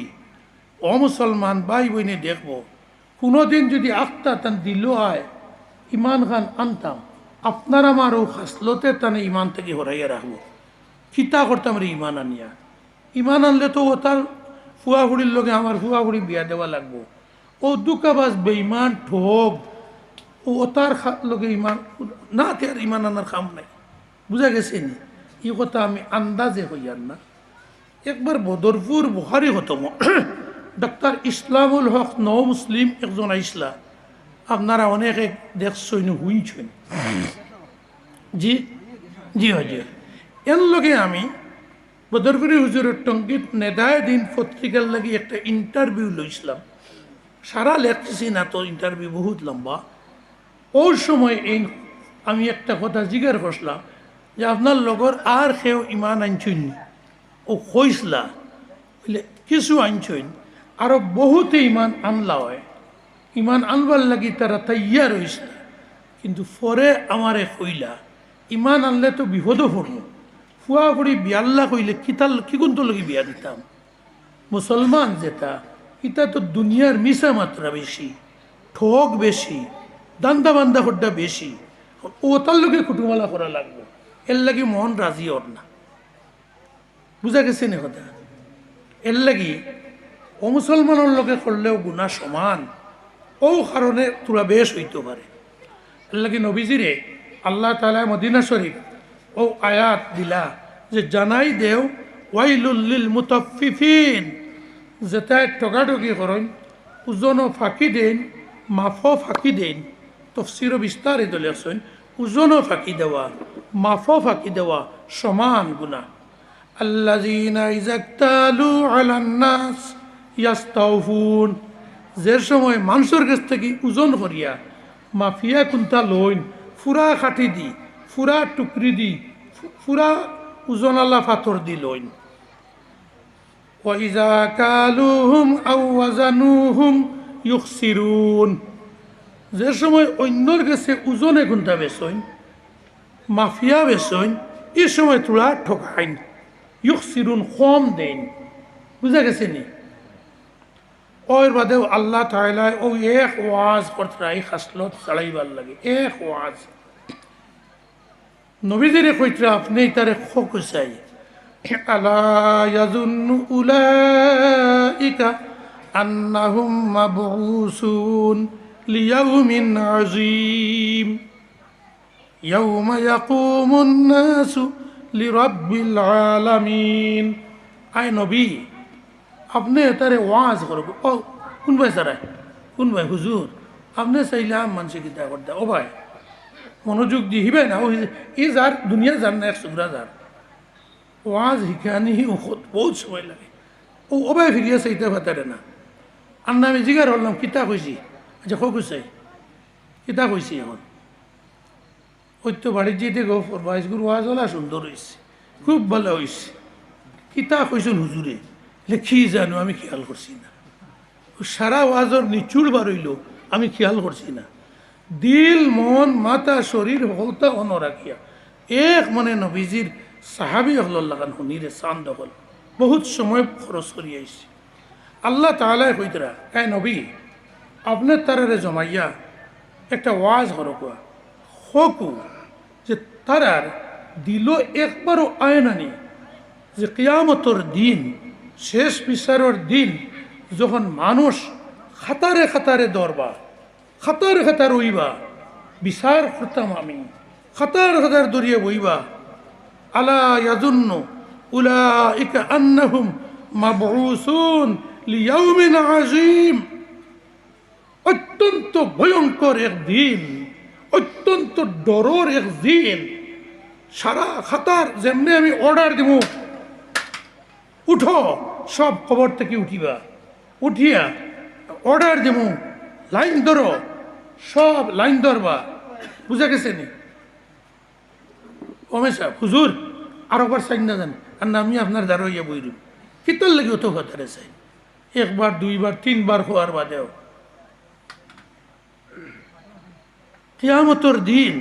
অমুসলমান ভাই বোনে দেখবো কোনোদিন যদি আখতা তান দিল হয় ইমান খান আনতাম, আপনার আমারও খাসলতে তানে ইমান থেকে হরাইয়া রাখবো। খিতা করতাম রে ইমান আনিয়া, ইমান আনলে তো ও তার ফুয়াফুড়ির লোকে আমার ফুয়াফুড়ি বিয়া দেওয়া লাগবো। ও দুকাবাজ বেঈমান ঠোক, ও তার লোকে ইমান না, তার ইমান আনার কাম নাই। বুঝা গেছে নি? এই কথা আমি আন্দাজে হইয়ার না। একবার বদরপুর বুখারি হতম ডক্টর ইসলামুল হক নও মুসলিম একজন আইসলা, আপনারা অনেকে দেখছেন হুইনছেন। জি জি জি এর লগে আমি বদরপুরি হুজুরের টঙ্গিত নেদায় দিন পত্রিকার লাগে একটা ইন্টারভিউ লইছিলাম। সারা লেখছি না তো, ইন্টারভিউ বহুত লম্বা। ওর সময় এই আমি একটা কথা জিজ্ঞাসা করছিলাম যে আপনার লগর আর কেউ ইমান আনছেন? ও কইসলা বলে কিছু আনছেন, আরো বহুতে ইমান আনলা হয়, ইমান আনবার লাগি তারা তৈয়ার হয়েছিল। কিন্তু পরে আমারে কইলা ইমান আনলে তো বিপদও পড়ব, ফুয়া ফুড়ি বিয়াল্লা কইলে কি কোন তো লগে বিয়া দিতাম। মুসলমান যেটা এটা তো দুনিয়ার মিশা মাত্রা বেশি, ঠক বেশি, দান্দা বান্দা হড্ডা বেশি, ও তার লোকে কুটুমালা করা লাগবে, এর লাগি মন রাজি ওর না। বুঝা গেছে না কথা? এর লাগি ও মুসলমানের লোকে করলেও গুণা সমান, ও কারণে তোরা বেশ হইতে পারে। এর লাগি নবীজিরে আল্লাহ তাআলা মদিনা শরীফ ও আয়াত দিলা যে জানাই দেও ওয়াইলুল লিল মুতাফফিফিন, যেটায় ঠকাঠকি করেন ওজনও ফাঁকি দেন, মাফও ফাঁকি দেন। তফসিরও বিস্তারিত লেখছেন ওজনও ফাঁকি দেওয়া, মাফও ফাঁকি দেওয়া সমান গুণা। আল্লাযীনা ইযাক্তালু আলান নাস ইয়াস্তাউফুন, যে সময় মানুষের কাছ থেকে ওজন করিয়া মাফিয়া কুন্তা লইন, ফুরা খাটি দি, ফুরা টুকরি দি, ফুরা ওজন আল্লাহ ফাতর দি লইন। ওয়াইজা কালুহুম আও ওয়াজানুহুম ইউখসিরুন, যে সময় অন্যর কাছে ওজনে গুন্তা বেচইন, মাফিয়া বেচইন, এই সময় তোরা ঠকাইন, ইউকসিরুন কম দেন। বুঝা গেছে নি? ওর বাদেও আল্লাহ তাআলা ও এক ওয়াজ করতে এই খাসলত চালাইবার লাগে, এক ওয়াজ নবীদের কইতরা আপনি তারে খোক চাই। আলা ইয়াজুন্নু উলাইকা আন্নাহুম মাবউসুন লিয়াউমিন আযীম ইয়াউমা ইয়াকুমুন নাসু লিরাব্বিল আলামিন। আয় নবী, আপনি তারে ওয়াজ করব। ও কোন ভাই সারায়, কোন ভাই হুজুর, আপনি চাইলাম মানুষে কিতা করতে। ও ভাই মনোযোগ দি হিবে না, ই যার দুনিয়া যার না এক সুগ্রা যার ওয়াজ শিখানি বহুত সময় লাগে। ও ভাই ফিরিয়ে চাইতে পারে না। আর না আমি জিগার হলাম কিতা কইছি, আচ্ছা খোক চাই কিতা কইছি। এখন ওই তো বাড়ির যেতে গো বাইশগুর ওয়াজ ওলা সুন্দর হয়েছে, খুব ভালো হয়েছে। কিতা কইছেন হুজুরে, কি জানো আমি খেয়াল করছি না। সারা ওয়াজর নিচুড় বার হইল, আমি খেয়াল করছি না। দিল মন মাথা শরীর হলতা অন রাখিয়া এক মনে নবীজির সাহাবি হল লাগান শুনিরে চান্দ হল বহুত সময় খরচ করি আইছি। আল্লাহ তাআলা কইতরা, কায় নবী আপনার তারারে জমাইয়া একটা ওয়াজ হরকুয়া হকু যে তারার দিল একবারও আয়নানি যে কিয়ামতর দিন, শেষ বিচারের দিন, যখন মানুষ খাতারে খাতারে দরবা, খাতার খাতার ওইবা বিচার করতাম আমি, খাতার খাতার দরিয়ে বইবা। আলা ইয়াজুন্নু উলাইকা আন্নাহুম মাবউসুন লিয়াউমিন আযীম। অত্যন্ত ভয়ঙ্কর এক দিন, অত্যন্ত ডরর এক দিন। সারা খাতার যেমনি আমি অর্ডার দিব, উঠো, সব খবর থেকে উঠিবা, উঠিয়া অর্ডার দেব, লাইন ধরো, সব লাইন ধরবা। বুঝা গেছে নি? কমেশা হুজুর আর একবার চাই না জান, আর না আমি আপনার দ্বারা ইয়ে বইরু কিতার লাগে অত কথারে চাই, একবার দুইবার তিনবার হওয়ার বাদেও। কিয়ামতর দিন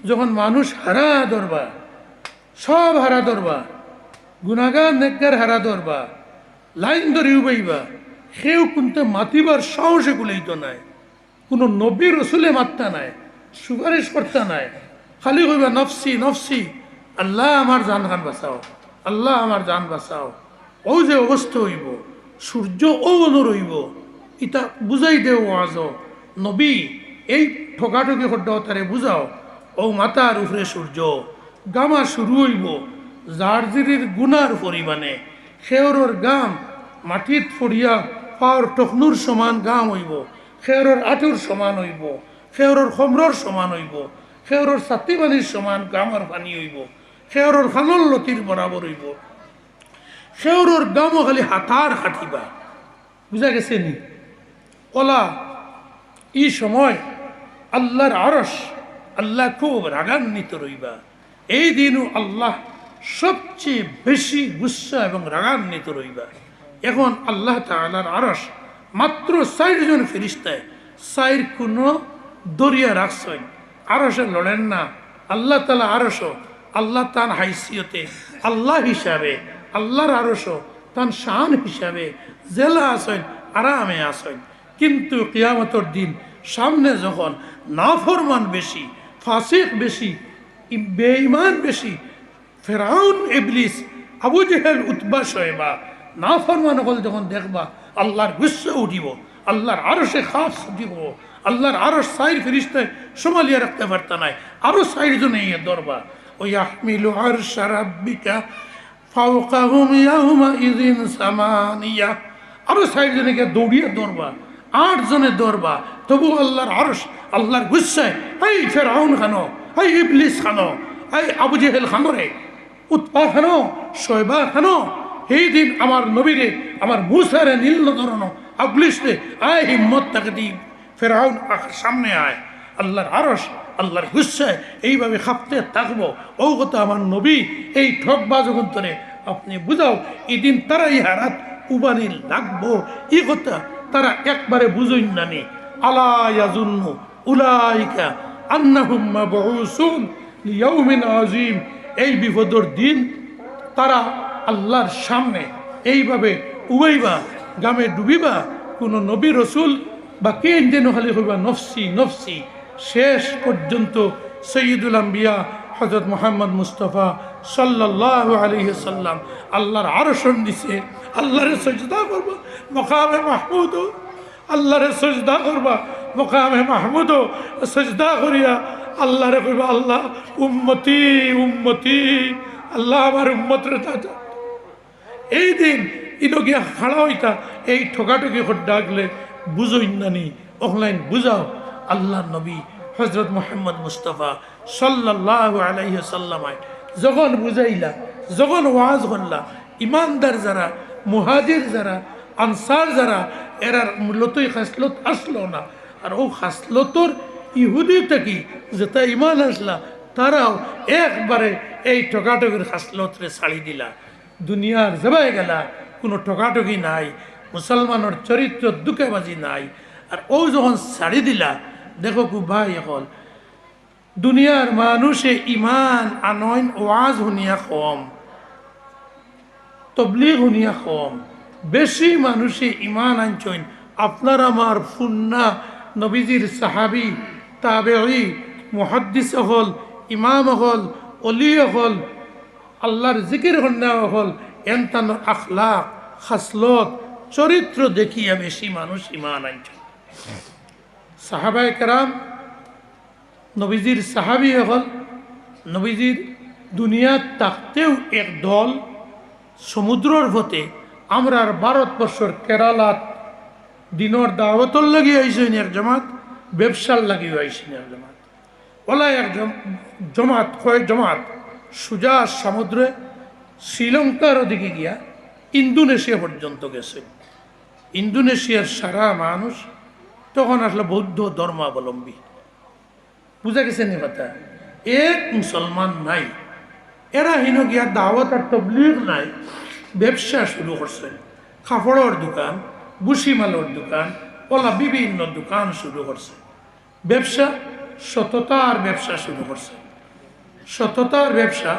যখন মানুষ হারা ধরবা, সব হারা ধরবা, গুনাগার নেকগার হারা ধরবা, লাইন ধরে উবাইবা, সেও কিন্তু মাতিবার সাহসে গুলাইত নাই, কোনো নবী রসুলে মাত্তা নাই, সুপারিশ কর্তা নাই, খালি কইবা নফসি নফসি, আল্লাহ আমার জান খান বাঁচাও, আল্লাহ আমার জান বাঁচাও। ও যে অবস্থা হইব, সূর্য ও অনুর হইব, ইটা বুঝাই দেও আজ নবী, এই ঠকাঠকি হড্ডা তারে বুঝাও। ও মাতার উপরে সূর্য গামা শুরু হইব, জারজিরির গুনার পরিমাণে খেয়রর গাম মাটিত ফড়িয়া পাওয়ার টকনুর সমান গাম হইব, খেয়রর আটুর সমান হইব, খেয়রর খমরর সমান হইব, খেয়রর ছাতিবানির সমান গামর পানি হইব, খেয়রর খানল লতির বরাবর হইব, খেয়রর গামও খালি হাতার হাঁটিবা। বুঝা গেছে নি? কলা এই সময় আল্লাহর আরশ, আল্লাহ খুব রাগান্বিত রইবা। এই দিনও আল্লাহ সবচেয়ে বেশি গুসা এবং রাগান্বিত রইবা। এখন আল্লাহ তাআলার আরশ মাত্র 4 জন ফেরেশতায় 4 কোনো দরিয়া রাখছেন, আরশে লড়েন না। আল্লাহ তাআলা আরশ, আল্লাহ তার হাইসিয়তে আল্লাহ হিসাবে, আল্লাহর আরশ তার শান হিসাবে জেলা আসেন, আরামে আসেন। কিন্তু কিয়ামতের দিন সামনে যখন নাফরমান বেশি, ফাসিক বেশি, বেঈমান বেশি, ফেরাউন ইবলিস আবু জেহেল উতবা শয়বা নাফরমান হল যখন দেখবা, আল্লাহর গুসা উঠিব, আল্লাহর আরশে খাস উঠিব, আল্লাহর আরশ 4 ফেরেশতায় সমালিয়া রাখতে পারত নাই, আরো 4 জনে ইয়ে ধরবা। ও ইয়াহমিলু আরশা রাব্বিকা ফাওকাহুম ইয়াউমা ইযিন সামানিয়া, আরো 4 জনকে দৌড়িয়ে ধরবা, 8 জনে ধরবা। তবু আল্লাহর আরশ আল্লাহর গুসায়, এই ফেরাউন খানো, এই ইবলিস খানো, এই আবু জেহেল খানো রে, উতবা খানো, শয়বা খানো, এই দিন আমার নবীরে, আমার মুসারে নীল ধরনো আবলিসে আয় হিম্মত তাকে দিই, ফেরাউন সামনে আয়। আল্লাহর আরশ আল্লাহর গুসায় এইভাবে খাপতে থাকবো। ও কথা আমার নবী এই ঠকবাজ অন্তরে আপনি বুঝাও, এই দিন তারাই হারাত উবানি লাগবো, এই কথা তারা একবারে বুঝইন না নি। আলা ইয়াজুন্নু উলাইকা আন্নাহুম মাবউসুন লিয়াউমিন আযীম। এই বিপদর দিন তারা আল্লাহর সামনে এইভাবে উবাইবা গামে ডুবিবা, কোনো নবী রসুল বা কে যেন খালি হইবা নফসি নফসি। শেষ পর্যন্ত সৈয়দুল আম্বিয়া হযরত মুহাম্মদ মুস্তাফা সাল্লাল্লাহু আলাইহি সাল্লাম আল্লাহর আরশন দিছে, আল্লাহরে সজদা করবা মকামে মাহমুদ, আল্লাহরে সজদা করবা মকামে মাহমুদ, সজদা করিয়া আল্লাহরে কইবা আল্লাহ উম্মতি উম্মতি, আল্লাহ আমার উম্মতরে দাদা। এই দিন ইনগিয়া খাড়া হইতা এই ঠকাঠকি ডাকলে বুঝই নানি অনলাইন বুঝাও। আল্লাহ নবী হযরত মুহাম্মদ মুস্তাফা সাল্লাল্লাহু আলাইহি সাল্লামায় যখন বুঝাইলা, যখন ওয়াজ করলা, ইমানদার যারা, মুহাজির যারা, আনসার যারা, এরার মূলতই খাসলত আসলো না। আর ও খাসলতর ইহুদি থেকে যেটা ইমান আসলা তারাও একবারে এই ঠকাঠকির খাসলতরে ছাড়ি দিলা, দুনিয়ার জবাই গেলা, কোনো ঠকাঠকি নাই, মুসলমানের চরিত্র দুঃখবাজি নাই। আর ও যখন ছাড়ি দিলা, দেখো খুব ভাই হল দুনিয়ার মানুষে ইমান আনয়ন ওয়াজ শুনিয়া কম, তবলিগ শুনিয়া কম, বেশি মানুষে ইমান আনছইন আপনার আমার ফুন্না নবীজির সাহাবি, তাবেঈ, মুহাদ্দিস হল, ইমাম হল, অলি হল, আল্লাহর জিকির হন্যা হল, এনতানোর আখলাক খাসলত চরিত্র দেখিয়া বেশি মানুষ ইমান আনছে। সাহাবায়ে কেরাম নবীজির সাহাবি হল, নবীজির দুনিয়ার তাকতেও এক দল সমুদ্রর পথে আমরার ভারতবর্ষর কেরালাত দিনর দাওয়াতর লাগি আইসেন এক জমাত, ব্যবসার লাগিও আইসেন এক জমাত। ওলা এক জমাত কয় জমাত সুজা সমুদ্রে শ্রীলঙ্কার ওদিকে গিয়া ইন্দোনেশিয়া পর্যন্ত গেছে। ইন্দোনেশিয়ার সারা মানুষ তখন আসলে বৌদ্ধ ধর্মাবলম্বী, বুঝা গেছে নি কথা, এক মুসলমান নাই। এরা হিন গিয়া দাওয়াত আর তবলিগ নাই, ব্যবসা শুরু করছে। কাপড়ের দোকান, বুসিমালের দোকান, ওলা বিভিন্ন দোকান শুরু করছে। ব্যবসা সততার ব্যবসা শুরু করছে, সততার ব্যবসা,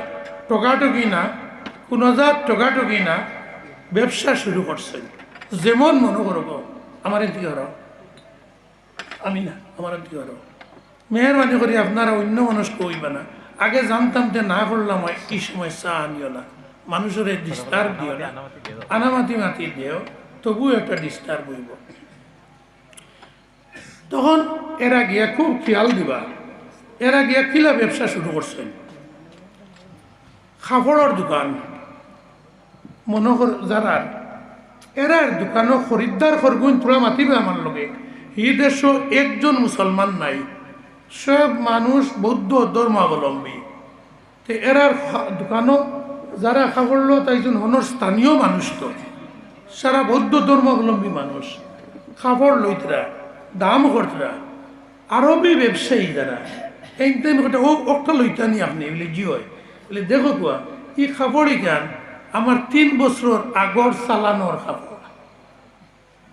টকাটকি না, কোনো জাত টকাটকি না, ব্যবসা শুরু করছে। যেমন মনে করব আমার এদিকে হর, আমি না আমার এদিকে হর, মেহরবানি করি আপনারা অন্য মানুষ কইবা না। আগে জানতাম যে না করলাম এই সময় চা আনিও না, মানুষের ডিস্টার্ব দিও না, আনামাতি মাতি দিও, তবু একটা ডিস্টার্ব হইব। তখন এরা গিয়া খুব খেয়াল দিবা, এরা গিয়া কিলা ব্যবসা শুরু করছেন। কাপড়ের দোকান মনে কর যারা এরার দোকানও খরিদ্দার করগুন তোরা মাতিবে আমার লগে, এই দেশ একজন মুসলমান নাই, সব মানুষ বৌদ্ধ ধর্মাবলম্বী। তো এরার দোকানও যারা কাপড় লো তাইজন হনর স্থানীয় মানুষ, তো সারা বৌদ্ধ ধর্মাবলম্বী মানুষ, কাপড় লইতরা, দাম করতরা, আরবি ব্যবসায়ী যারা এই টাইম ও একটা লইতানি আপনি বলে জি হয় বলে দেখো কুয়া এই কাপড়ই গান আমার 3 বছর আগর চালানোর কাপড়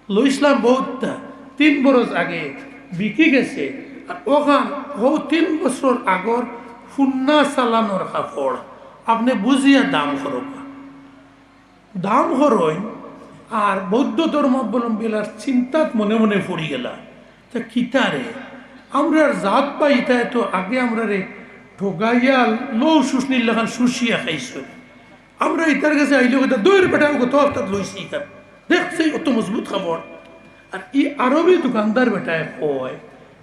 লইসলাম, বহুতটা 3 বছর আগে বিকি গেছে। আর ওখান ও 3 বছর আগর ফুন্না চালানোর কাপড় আপনি বুঝিয়া দাম করব, দাম করইন। আর বৌদ্ধ ধর্মাবলম্বীলার চিন্তাত মনে মনে পড়ি গেলা, তা কিতারে আমরা জাত বা ইতায় তো আগে আমরা রে ঠগাইয়া লৌ শুশনির লাগান শুষিয়া খাইছ, আমরা ইতার কাছে আইলে কথা দৈর পেটা কত অর্থাৎ লইছি ইতার দেখছি অত মজবুত খাবার। আর ই আরবি দোকানদার বেটায় কয়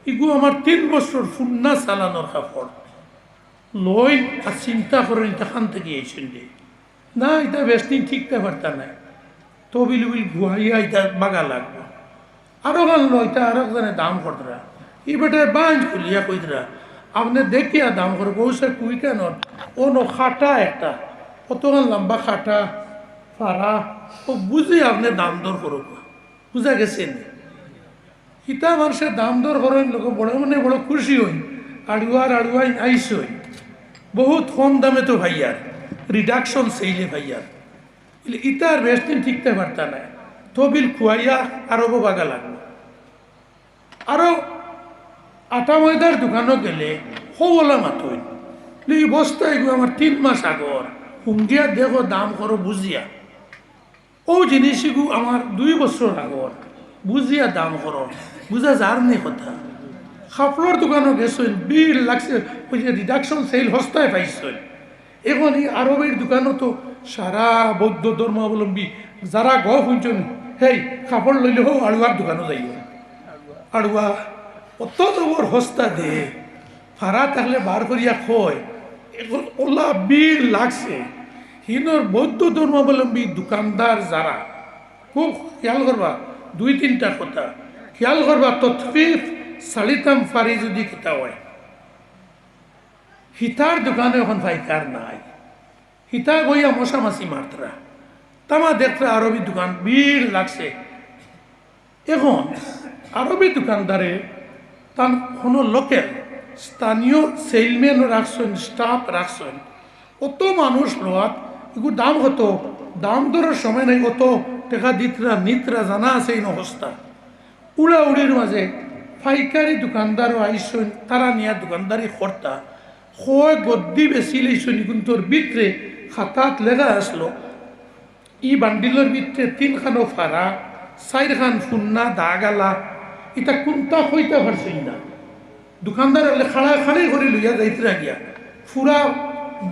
ইগু আমার 3 বছর ফুন্না চালানোর কাপড় লই, আর চিন্তা করেন তখন থেকে এইছেন না এটা বেশদিন ঠিকতে পারতা নাই, তবিল উবিল ঘুয়াইয়া এটা বাগা লাগবে। আরো গান লইতা আরো জানে দাম করতরা, এই বেটায় বাঁধ খুলিয়া কইতরা আপনি দেখিয়া দাম করবো, সে কুই কেন ও নো খাটা একটা কতক্ষণ লম্বা খাটা ফাড়া ও বুঝে আপনি দাম দর করব, বুঝা গেছেন। ইতা মানুষের দাম দর করেন লোক বড় মানে বড় খুশি হই, আড়ুয়াই আইস হই, বহুত কম দামে তো ভাইয়ার রিডাকশন সেইলে ভাইয়ার ইতার বেশ দিন ঠিকতে পারতা না, তবিল খুয়াইয়া আরো বাগা লাগলো। আরো আটা ময়দার দোকানও গেলে হবলা মাতই এই বস্তায় আমার 3 মাস আগর হুঙ্গিয়া দেখো দাম করো বুঝিয়া ও জিনিসগু আমার 2 বছর আগর বুঝিয়া দাম করো বুঝা যার নেই কথা কাপড়ের দোকানও গেছেন বিল লাগছে ওই যে রিডাকশন সেল হস্তায় পাইছেন এখন এই আরবের দোকানও তো সারা বৌদ্ধ ধর্মাবলম্বী যারা শুনছেন হেই কাপড় লইলে হোক আড়ুয়ার দোকানও যাইব আড়ুয়া অত দবর হস্তা দে ভাড়া থাকলে বার করিয়া খয় এখন ওলা বিল লাগছে হিনর বৌদ্ধ ধর্মাবলম্বী দোকানদার যারা খুব খেয়াল করবা 2-3টা কথা খেয়াল করবা তৎফিফ সালিতাম ফারি যদি কিতা হয় হিতার দোকানে এখন পাইকার নাই হিতা বইয়া মশামাছি মাত্রা তামা দেখতে আরবি দোকান বিল লাগছে এখন আরবি দোকানদারে তার কোনো লোকেল স্থানীয় সেলম্যান রাখছেন স্টাফ রাখছেন অত মানুষ লোয়াত এগুলো দাম কত দাম ধরার সময় নাই কত টাকা দিতরা নিতরা জানা আছে এই অবস্থা উড়াউড়ির মাঝে পাইকারি দোকানদারও আইসন তারা নিয়া দোকানদারি কর্তা হয় গদ্দি বেশি লইছনি কিন্তু ভিতরে খাতাত লেখা আসলো ই বান্ডিলের ভিতরে 3 খানো ফাড়া 4 খান ফুন্না দাগালা এটা কোনটা হইতে পারছেন না দোকানদার খাড়া খাড়ি করে লইয়া যাইতে গিয়া ফুরা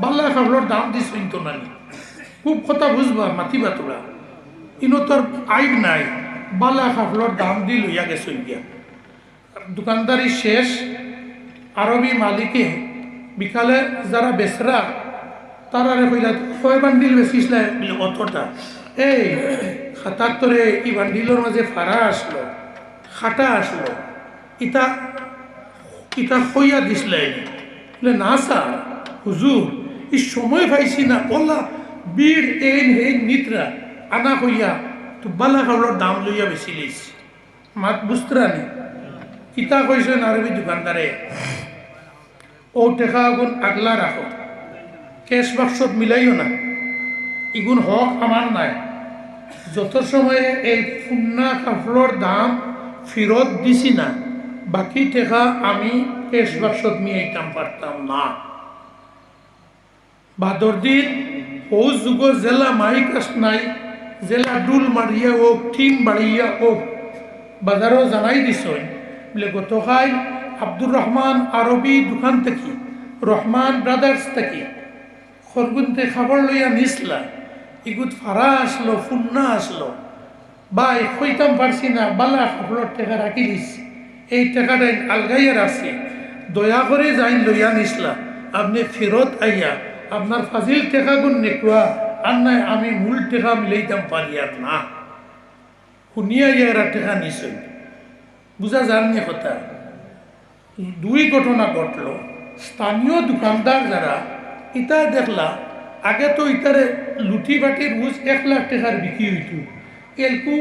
বাল্লা কাপড়ের দাম দিছইন তো নানি খুব কথা বুঝবা মাতিবা তোরা ইনো তোর আইব নাই বাল্লা কাপড়ের দাম দি লইয়া গেছইন গিয়া দোকানদারি শেষ আরবি মালিকে বিকালে যারা বেচরা তারা কইলা কয় বান্ডিল বেচিসলা অতটা এই খাতার তোরে ই বান্ডিলের মাঝে ফাড়া আসলো খাটা আসলো ইটা ইটা কইয়া দিসলাই না স্যার হুজুর এই সময় পাইছি না বললা বীর এইন হেন নিতরা আনা কইয়া তো বালা কাপড়ের দাম লইয়া বেশি লইছি মাত বুঝতরা নি কিতা কইছেন আরবি দোকানদারে ও টেকা আগুন আগলা রাখো ক্যাশ বাক্সত মিলাইও না ইগুন হক আমার নাই যত সময়ে এই ফুন্না কাপড়ের দাম ফেরত দিছি না বাকি টেকা আমি ক্যাশ বাক্সত মিয়াইতাম পারতাম না বাদর দিন ও যুগ জেলা মাইকাস নাই জেলা ডুল মারিয়া হোক টিন বাড়িয়া হোক বাজারও জানাই দিছ বলে গতকাল আব্দুর রহমান আরবি দোকান থেকে রহমান ব্রাদার্স থেকে খরগুনতে খাবার লইয়া নিসলা ইগুত ফাড়া আসলো ফুন্না আসলো বাই কইতাম পারছি না বালা কাপড়ের টাকা রাখি দিস এই টাকাটা আলগাইয়া রাখছি দয়া করে যাই লইয়া নিসলা আপনি ফেরত আইয়া আপনার ফাজিল টাকা গুণ নেকুয়া আর নাই আমি মূল টাকা মিলাইতাম পারি আর না শুনিয়া এরা টাকা নিছই বুঝা যাননি কথা 2 ঘটনা ঘটল স্থানীয় দোকানদার যারা ইটা দেখলা আগে তো ইটারে লুটি বাটির রোজ 1 লাখ টাকার বিক্রি হইত এলকু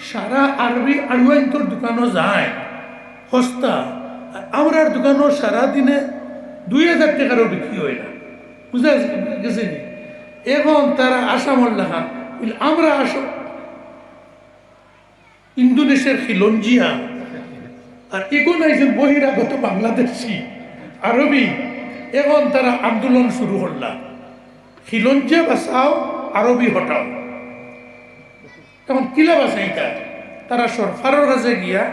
সারা আরবি আড়ুয়ান্তর দোকানও যায় সস্তা আমরার দোকানও সারাদিনে 2000 টাকারও বিক্রি হয় না বুঝা গেছে নি এখন তারা আসামর লেখা আমরা আসাম ইন্দোনেশিয়ার খিলঞ্জিয়া আর এগুলো আইসেন বহিরাগত বাংলাদেশি আরবি এখন তারা আন্দোলন শুরু করলা খিলঞ্জিয়া বাঁচাও আরবি হটাও তখন কিলা বাঁচাইতা তারা সরকারের কাছে গিয়া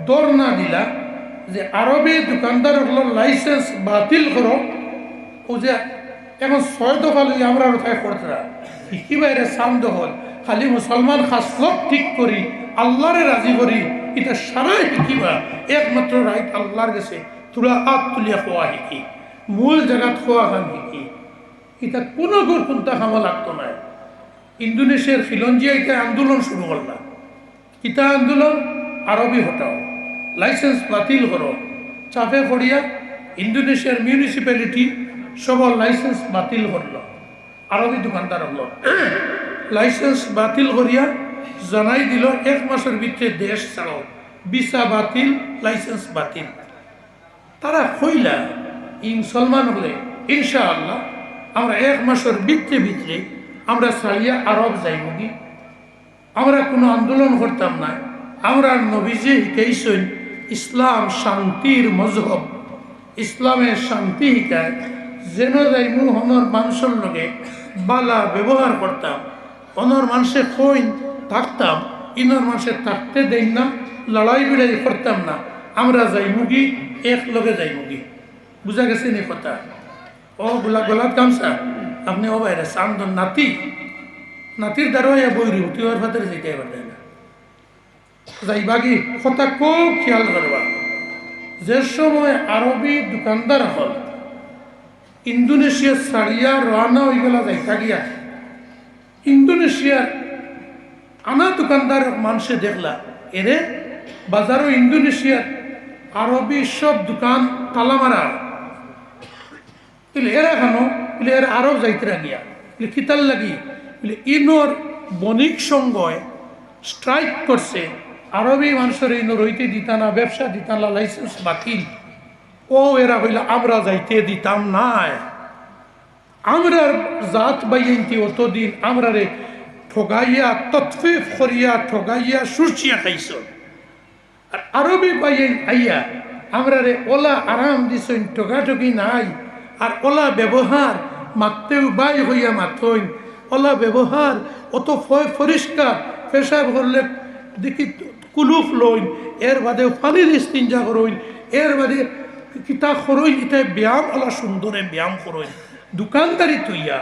দর না দিলা যে আরবি দোকানদার লাইসেন্স বাতিল করো ও যে এখন 6 দফা লইয়া আমরা কোথায় করতরা কি বাইরে সাউন্ড হল খালি মুসলমান খাসলত ঠিক করি আল্লাহরে রাজি করি এটা সারাই শিকিবা একমাত্র রাইট আল্লাহর কাছে তোরা আত তুলিয়া খোয়া শিকি মূল জায়গাত খোয়া খান শিকি এটা কোনো গুরুত্ব খামা লাগতো না ইন্দোনেশিয়ার খিলঞ্জিয়া এটা আন্দোলন শুরু করলাম ইটা আন্দোলন আরবি হটাও লাইসেন্স বাতিল করো চাপে পড়িয়া ইন্দোনেশিয়ার মিউনিসিপ্যালিটি সবার লাইসেন্স বাতিল করল আরবি দোকানদার হল লাইসেন্স বাতিল করিয়া জানাই দিল 1 মাসের ভিতরে দেশ ছাড়াও ভিসা বাতিল লাইসেন্স বাতিল তারা কইলা মুসলমান হলে ইনশাআল্লাহ আমরা 1 মাসের ভিতরে আমরা সালিয়া আরব যাইব কি আমরা কোনো আন্দোলন করতাম না আমরা নবীজি শিখাইছেন ইসলাম শান্তির মজহব ইসলামের শান্তি শিখায় যেন যাইমু হনর মানুষের লগে বালা ব্যবহার করতাম, অনর মানুষে কইন থাকতাম, ইনর মানুষে থাকতে দেই না, লড়াই বিড়াই করতাম না, আমরা যাইমু কি এক লগে যাইমু কি। বুঝা গেছে নি কথা? ও গোলাপ গামছা আপনি ও বাইরে চান্দন নাতির দ্বারা বইরি তুই ওর ভাতের যেতে এবার দেয় না যাইবা কি কথা খুব খেয়াল করবা। যে সময় আরবি দোকানদার হল ইন্দোনেশিয়া ছাড়িয়া রওনা হয়ে গেলা যাইতা গিয়া, ইন্দোনেশিয়ার আনা দোকানদার মানুষে দেখলা এরে বাজারও ইন্দোনেশিয়ার আরবি সব দোকান তালা মারা, এরা খানো এর আরব যাইতে গিয়া কিতাল লাগি ইনোর বণিক সঙ্গয় স্ট্রাইক করছে, আরবি মানুষের ইনো রইতে দিতা না, ব্যবসা দিতা না, লাইসেন্স বাতিল। ও এরা হইলে আমরা যাইতে দিতাম না, আমরা জাত বাইনতি অতদিন আমরা রে ঠগাইয়া তৎফিফ করিয়া ঠগাইয়া সুরচিয়া খাইছ, আর আরবি বাইন আইয়া আমরা রে ওলা আরাম দিছইন, ঠগাঠগি নাই, আর ওলা ব্যবহার মাত্রেও বাই হইয়া মাথইন, ওলা ব্যবহার অত পরিষ্কার, পেশাব করলে দেখি কুলুফ লইন, এর বাদে পানির ইস্তিনজা করইন, এর বাদে কিতা করইন, ইটা ব্যায়াম ওলা সুন্দরে ব্যায়াম করইন, দোকানদারি তুইয়া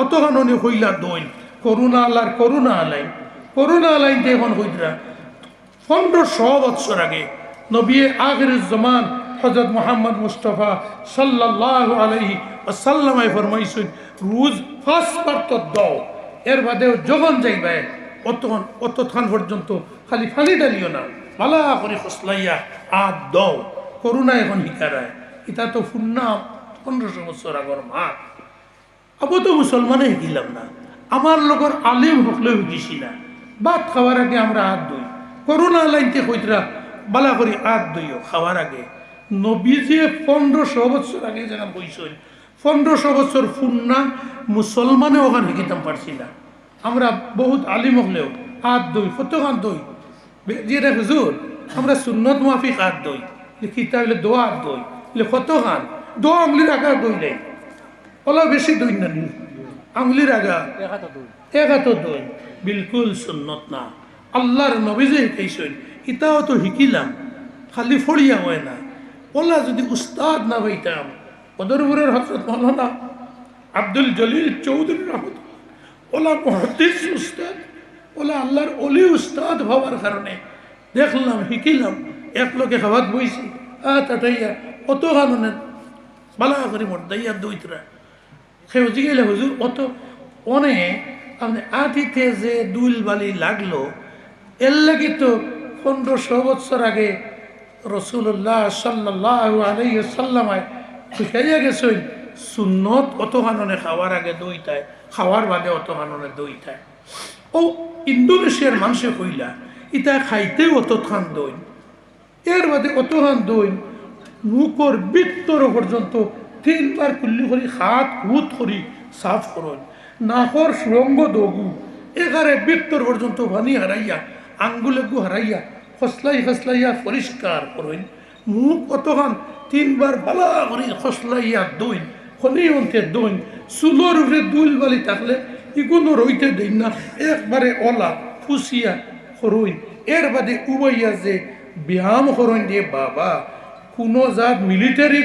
অত হাননে হইলা দইন, করুণা আল্লাহর করুণা আলাইন এখন হইতরা 1500 বছর আগে নবী আখিরুজ জামান হযরত মুহাম্মদ মুস্তাফা সাল্লাল্লাহু আলাইহি ওয়াসাল্লামে ফরমাইছেন রোজ 5 বার তো দাও, এর বাদেও যখন যাইবে অতক্ষণ পর্যন্ত খালি ফালি ডালিও না, ভালা করে খসলাইয়া দাও, করুণা এখন হিকারায়। এটা তো ফুন্না 1500 বছর আগর মা, আবু তো মুসলমানে শিকিলাম না, আমার লগর আলিম হকলেও শিকিছি না, ভাত খাওয়ার আগে আমরা দই, করুণা লাইনতে কইতরা বালা করে দইও খাওয়ার আগে। নবীজি 1500 বছর আগে যেন বইছেন, 1500 বছর ফুন্না মুসলমানে ওখানে শিকিতাম পারছি না, আমরা বহুত আলিম হলেও দই কতখান দই যেটা হুজুর আমরা সুন্নত মাফিক দই লিখিতে হইলে দোয়া দই কতখান দোয়া আঙুলির আগা দই নেই, ওলা বেশি দই না নি আঙুলির আগা এক হাত দই, বিলকুল সুন্নত না। আল্লাহর নবীজি শিখাইছেন, ইটাও তো শিকিলাম খালি ফড়িয়া হয় না, ওলা যদি উস্তাদ না হইতাম, বদরপুরের হযরত মাওলানা আব্দুল জলিল চৌধুরী রহমতুল্লাহ ওলা মুহাদ্দিস উস্তাদ, ওলা আল্লাহর অলি উস্তাদ হওয়ার কারণে দেখলাম শিকিলাম, এক লোকে খাওয়াত বইছি তাটাইয়া অত কারণে বালা করে মর্দাইয়া দইতরা সে জিগাইলে হুজুর অত অনে আপনি আতিতে যে দুল বালি লাগলো এর লাগি তো 1500 বছর আগে রসুল্লাহ সাল্লাল্লাহু আলাইহি ওয়াসাল্লামায় শিখাইয়া গেছেন সুন্নত অত কারণে খাওয়ার আগে দইতায়, খাওয়ার বাদে অত কারণে দইতায়। ও ইন্দোনেশিয়ার মানুষে কইলা ইটা খাইতে অত খান দই, এর বাদে অত খান দই মুখর বৃত্তর পর্যন্ত 3 বার কুল্লি করি হাত হুত করি সাফ করুন, নাকর সুরঙ্গ দগু এগারে বৃত্তর পর্যন্ত পানি হারাইয়া আঙ্গুলেগু হারাইয়া খসলাইয়া পরিষ্কার করুন, মুখ অতখান 3 বার বালা করি খসলাইয়া দইন, খনি অন্তে দইন, চুলোর উপরে দুল বালি থাকলে ইগুনো রইতে দেন না, একবারে ওলা ফুসিয়া করুন, এর বাদে উবাইয়া যে ব্যায়াম করুন দিয়ে বাবা কোনো জাত মিলিটারি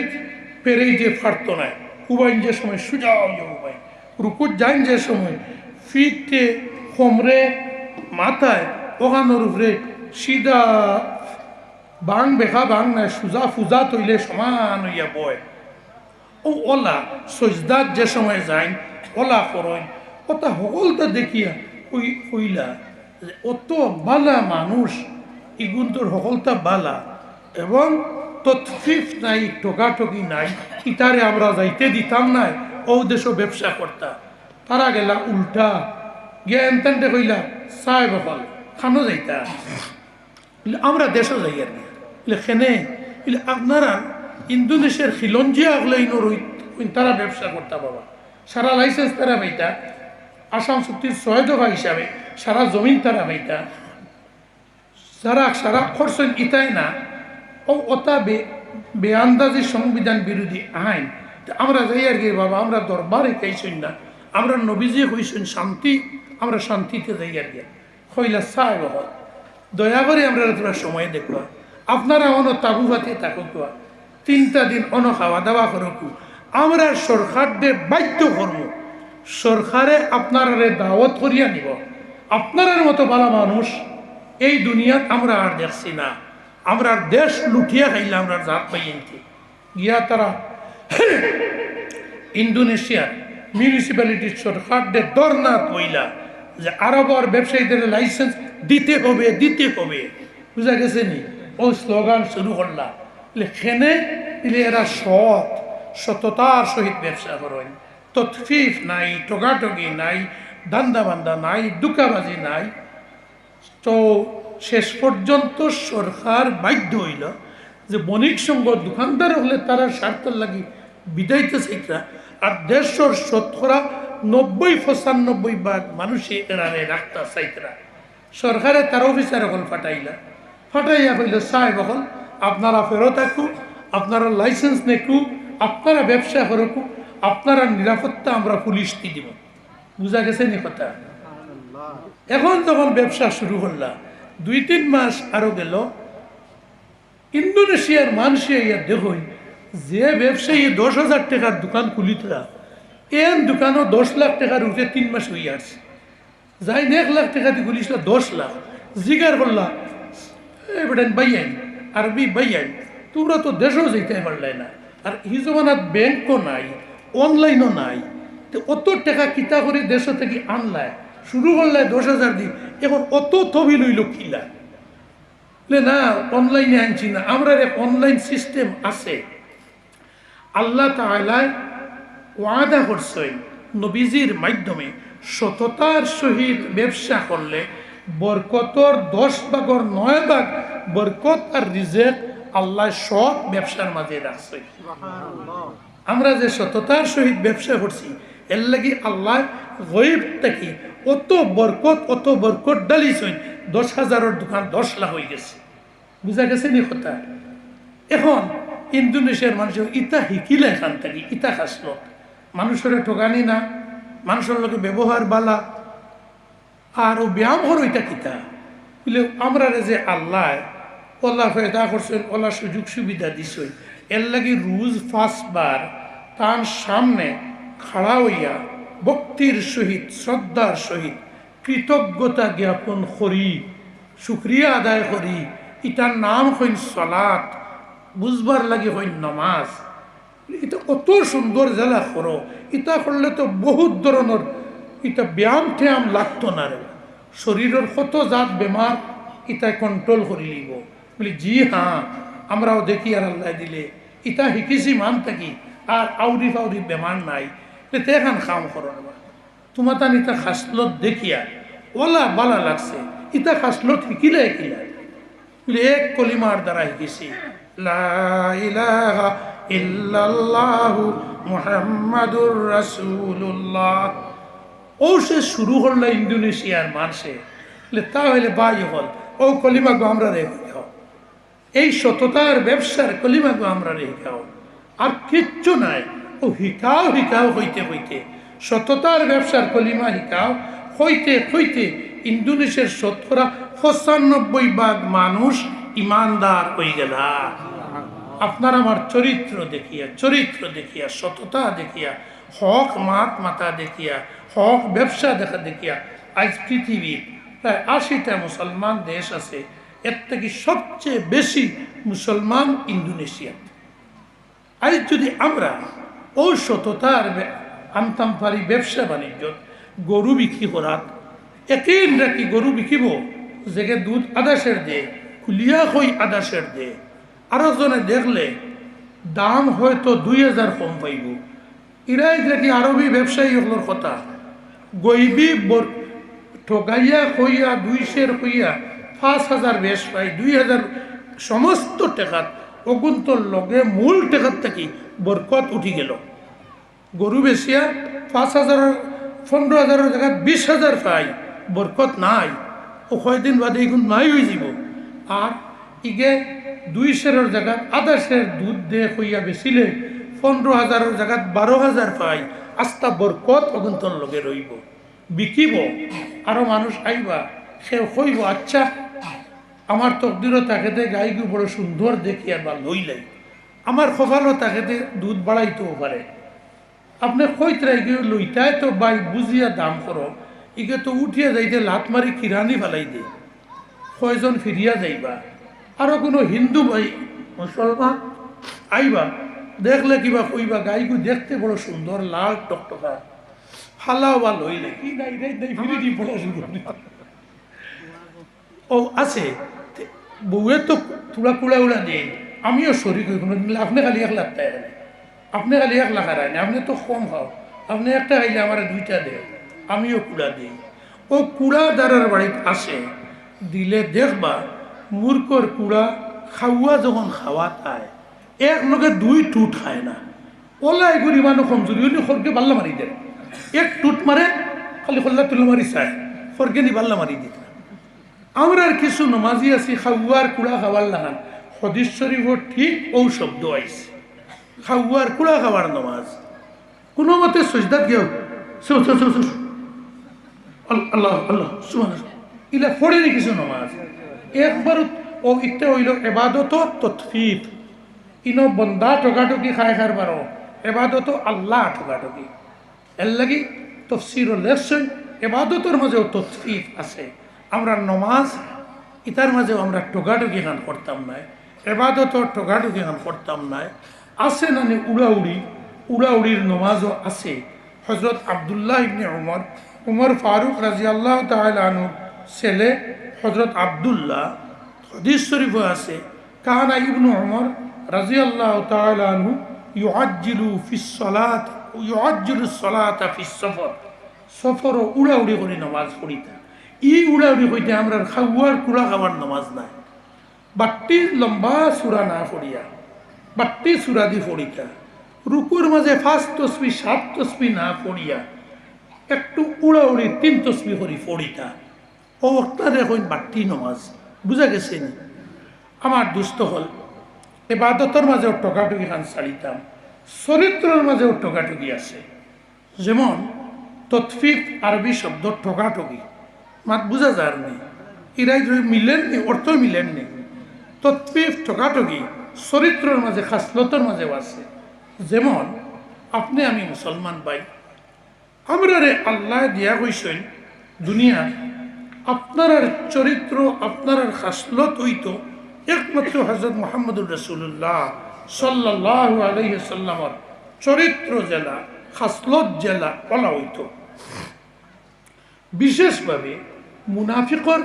পেরেই যে ফাটতো না, উবাইন যে সময় সুজা উবাই রুকুত যাইন যে সময় ফিটে কোমরে মাথায় ওখানোর উপরে সিধা বাং বেখা বাং নাই সুজা ফুজা তৈলে সমান হইয়া বয়। ও ওলা সজদাত যে সময় যাইন ওলা করইন, ওটা সকলটা দেখিয়া কইলা অত বালা মানুষ ইগুন্তর সকলটা বালা এবং তৎফিফ নাই, ঠকাঠকি নাই, ইতারে আমরা যাইতে দিতাম নাই, ও দেশও ব্যবসা করতা, তারা গেলা উল্টা গিয়া এনতেনটে কইলা চাই বকল খানো যাইতা, আমরা দেশও যাই আর খেনে আপনারা ইন্দোনেশিয়ার খিলঞ্জিয়া হলে তারা ব্যবসা করতা বাবা, সারা লাইসেন্স তারা পাইতা, আসাম চুক্তির সহায়তা হিসাবে সারা জমিন তারা পাইতা, সারা খরচ ইতাই না। ও ওটা বেআন্দাজি সংবিধান বিরোধী আইন আমরা যাই আর কি বাবা, আমরা দরবারে খাইছেন না, আমরা নবীজি হইছেন শান্তি, আমরা শান্তিতে যাই আর কি হইলা সাহেব হয়। দয়া করে আমরা তোমরা সময় দেখবা, আপনারা অন তাবু ভাতে থাকুক, 3টা দিন অন খাওয়া দাওয়া করুক। আমরা সরকারকে বাধ্য করব, সরকারে আপনারা দাওয়াত করিয়া নিব। আপনার মতো ভালো মানুষ এই দুনিয়াত আমরা আর দেখছি না। আমরা দেশ লুটিয়া খাইলে আমরা জাত পাইছি গিয়া তারা ইন্দোনেশিয়ার মিউনিসিপ্যালিটির সরকারদের দরনাথ হইলা যে আরবর ব্যবসায়ীদের লাইসেন্স দিতে হবে, দিতে হবে, বুঝা গেছে নি? ও স্লোগান শুরু করলা খেনে দিলে এরা সততার সহিত ব্যবসা করেন, তৎফিফ নাই, টোকাটকি নাই, দান্দা বান্দা নাই, দুকাবাজি নাই। তো শেষ পর্যন্ত সরকার বাধ্য হইল যে বণিক সংঘ দোকানদার হলে তারা স্বার্থের লাগি বিদায়িত চাইতা, আর দেশের 90-95% মানুষই এরারে রাখতা চাইতরা। সরকারে তার অফিসার হল ফাটাইয়া হইল সাহেব হল আপনারা ফেরত থাকুক, আপনারা লাইসেন্স নেকু, আপনারা ব্যবসা করুক, আপনারা নিরাপত্তা আমরা পুলিশ দি দিব। বুঝা গেছে নি কথা? এখন যখন ব্যবসা শুরু করলা 2-3 মাস আরো গেল, ইন্দোনেশিয়ার মানুষে ইয়া দেখই যে ব্যবসায়ী 10,000 টাকার দোকান খুলিতরা, এন দোকানও 10 লাখ টাকার উঠে 3 মাস হয়ে আসছে। যাই 1 লাখ টাকা দিয়ে খুলিছিল 10 লাখ। জিগার করলা এবার বাইয়াই আরবি বাইয়াই, তোমরা তো দেশেও যেতে পারলে না, আর এই জমানাত ব্যাংকও নাই, অনলাইনও নাই, তো অত টাকা কিতা করে দেশ থেকে আনলায়, শুরু করলে 10,000 দিন, এখন অত তবিল হইল কিলা না অনলাইনে আনছি না। আমরা এক অনলাইন সিস্টেম আছে। আল্লাহ তাআলা ওয়াদা করছেন নবীজির মাধ্যমে সততার সহিত ব্যবসা করলে বরকতর 10 ভাগের 9 ভাগ বরকত আর রিজেক আল্লাহ সব ব্যবসার মাঝে রাখছে। আমরা যে সততার সহিত ব্যবসা করছি এর লাগি আল্লাহ গয়ব থেকে অত বরকত ডালিছেন, 10,000-এর দোকান 10 লাখ হয়ে গেছে। বুঝা গেছে নি কথা? এখন ইন্দোনেশিয়ার মানুষের ইতা হিকিলে এখান থেকে ইতা খাসল, মানুষের ঠকানি না, মানুষের লোকে ব্যবহার বালা, আর ও ব্যায়াম হর ওইটা কিতা বলে আমরা যে আল্লাহ ওলা ফেদা করছেন, ওলা সুযোগ সুবিধা দিছেন, এর লাগি রোজ 5 বার তার সামনে খাড়া হইয়া ভক্তির সহিত শ্রদ্ধার সহিত কৃতজ্ঞতা জ্ঞাপন করি, শুক্রিয়া আদায় করি। এটার নাম হইন সালাত, বুঝবার লাগে হইন নামাজ। এটা কত সুন্দর জেলা করো, এটা করলে তো বহুত ধরনের এটা ব্যায়াম ঠ্যাম লাগতো না রে, শরীরের কত জাত বেমার এটা কন্ট্রোল করে লিব। বলি জি হ্যাঁ, আমরাও দেখি আর আল্লাহ দিলে ইটা শিকিছি মান থাকি, আর আউরি ফাউরি বেমার নাই, এখন কাম করো না। তোমার তান ইটা খাসলত দেখিয়া ওলা বালা লাগছে, ইটা খাসলত শিকিলে বলে এক কলিমার দ্বারা শিকিছি লা ইলাহা ইল্লাল্লাহু মুহাম্মাদুর রাসূলুল্লাহ। ও সে শুরু করলো ইন্দোনেশিয়ার মানুষে, তাহলে বাই হল ও কলিমাগো আমরা রেখে খাও, এই সততার ব্যবসার কলিমাগো আমরা রেখে খাও, আর কিচ্ছু নাই। ও হিকাও হইতে হইতে সততার ব্যবসার কলিমা হিকাও হইতে ইন্দোনেশিয়ার 95% মানুষ ইমানদার হয়ে গেল। আপনার আমার চরিত্র দেখিয়া সততা দেখিয়া, হক মাথা দেখিয়া, হক ব্যবসা দেখিয়া আজ পৃথিবীর প্রায় 80টা মুসলমান দেশ আছে, এর থেকে সবচেয়ে বেশি মুসলমান ইন্দোনেশিয়া। আজ যদি আমরা ও সততার আনতাম পারি ব্যবসা বাণিজ্য, গরু বিক্রি করার একই নাকি গরু বিকিব যে দুধ আদাসের দে, খুলিয়া হই আদাসের দে, আরো জনে দেখলে দাম হয়তো 2,000 কম পাইব। ইরাই দেখি আরবি ব্যবসায়ী হলোর কথা গইবি ঠগাইয়া কইয়া 200 কইয়া 5,000 বেশ পাই, 2,000 সমস্ত টাকাত অগুন্তর লগে মূল টাকার থেকে বরকত উঠি গেল। গরু বেশিয়া 5,000-15,000 জায়গায় 20,000 পাই, বরকত নাই, ও কয়দিন বাদে এগুন নাই হয়ে যাব। আর ইগে 2 সেরের জায়গায় আধা সের দুধ দিয়ে কইয়া বেচিলে 15,000 জায়গাত 12,000 পাই, আস্তা বরকত অগন্তন লগে রইব, বিকিব, আরো মানুষ আইবা, সে কইব আচ্ছা আমার তকদিরও তাকেতে গাইগু বড় সুন্দর দেখি আর বা লইলাই, আমার কপালও তাকেতে দুধ বাড়াইতেও পারে। আপনি কইতরাই গিয়ে লইতায় তো বাই বুঝিয়া দাম করো, ইকে তো উঠিয়া যাইতে লাত মারি কিরানি ফেলাই দে, কয়জন ফিরিয়া যাইবা। আরো কোনো হিন্দু ভাই মুসলমান আইবা, দেখলে কিবা কইবা গাইগু দেখতে বড় সুন্দর লাল টকটকা, হালাও বা লইলে কি নাই রে ফিরি দি বড় সুন্দর। ও আছে বউয়ের তো তুলা কুড়া উড়া দেয়, আমিও শরীর করি কোনো দিন। আপনি খালি 1 লাখ টাকা, আপনি খালি 1 লাখ হারায় না, আপনি তো কম খাও, আপনি একটা খাইলে আমার 2টা দেয়, আমিও কুড়া দিই। ও কুড়া দ্বারার বাড়িতে আসে দিলে দেখবা মূর্খর কুড়া খাওয়া যখন খাওয়া খায় এক লোকে 2 টুট খায় না। ওলাই করি মানুষ কমজোরি হলে খরকে বাল্লা মারি দেয়, 1 টুট মারে খালি খোল্লা তুলে মারি চায়, খরকে নি বাল্লা মারি দিতে। আমরা আর কিছু নমাজি আছি খাওয়ার কুড়া খাওয়ার লাগান, হদিস শরীফর ঠিক ও শব্দ আইছে, খাওয়ার কুড়া খাওয়ার নমাজ। কোনো মতে সজদাত গেও আল্লাহ আল্লাহ ইলা ফড়েনি কিছু নমাজ একবার। ও ইটা হইল এবাদত তৎফিফ, ইনো বন্দা ঠকাঠকি খায় খার বারো, এবাদত আল্লাহ ঠকাঠকি। এর লাগি তফসির লেখছেন এবাদতের মাঝেও তৎফিফ আছে। আমরা নমাজ ইতার মাঝেও আমরা টোকাটুকি খান করতাম নাই, এবাদত টোকাটুকি খান করতাম নাই। আছে নানি উড়াউড়ি, উড়াউড়ির নমাজও আছে। হজরত আবদুল্লাহ ইবনে উমর ফারুক রাদিয়াল্লাহু তাআলা আনহু ছেলে হজরত আবদুল্লাহ, হাদিস শরীফে আছে কানা ইবনু উমর রাদিয়াল্লাহু তাআলা আনহু ইউআজ্জিলু ফিস সালাত ইউআজ্জিলু সালাতা ফিস সফর, সফর উড়াউড়ি করে নামাজ পড়িতা। ই উড়াউড়ি কইতে আমরা খাওয়ার কুড়া খাওয়ার নামাজ নাই, বাট্টি লম্বা সুরা না পড়িয়া বাট্টি সুরা দি পড়িতা, রুকুর মাঝে 5 তসবি 7 তসবি না পড়িয়া একটু উড়াউড়ি 3 তসবি করি পড়িতা। ও ওক্তারে কইন বাট্টি নমাজ। বুঝা গেছে নি? আমার দুস্থ হল এবাদতের মাঝেও টকাটুকি খান ছাড়িতাম, চরিত্রের মাঝেও টকাটুকি আছে। যেমন তৎফিক আরবি শব্দ ঠকাঠকি, মাত বুঝা যার নেই, ইরাই মিলেননি, অর্থ মিলেননি। তৎফিক ঠকাঠকি চরিত্রের মাঝে খাসলতের মাঝেও আছে। যেমন আপনি আমি মুসলমান ভাই, আমরা রে আল্লাহ দিয়া কইছেন দুনিয়া আপনার চরিত্র আপনার খাসলত হইতো একমাত্র হযরত মুহাম্মদুর রাসূলুল্লাহ সাল্লাল্লাহু আলাইহি সাল্লামের চরিত্র জেলা খাসলত জেলা বলা হইতো। বিশেষভাবে মুনাফিকর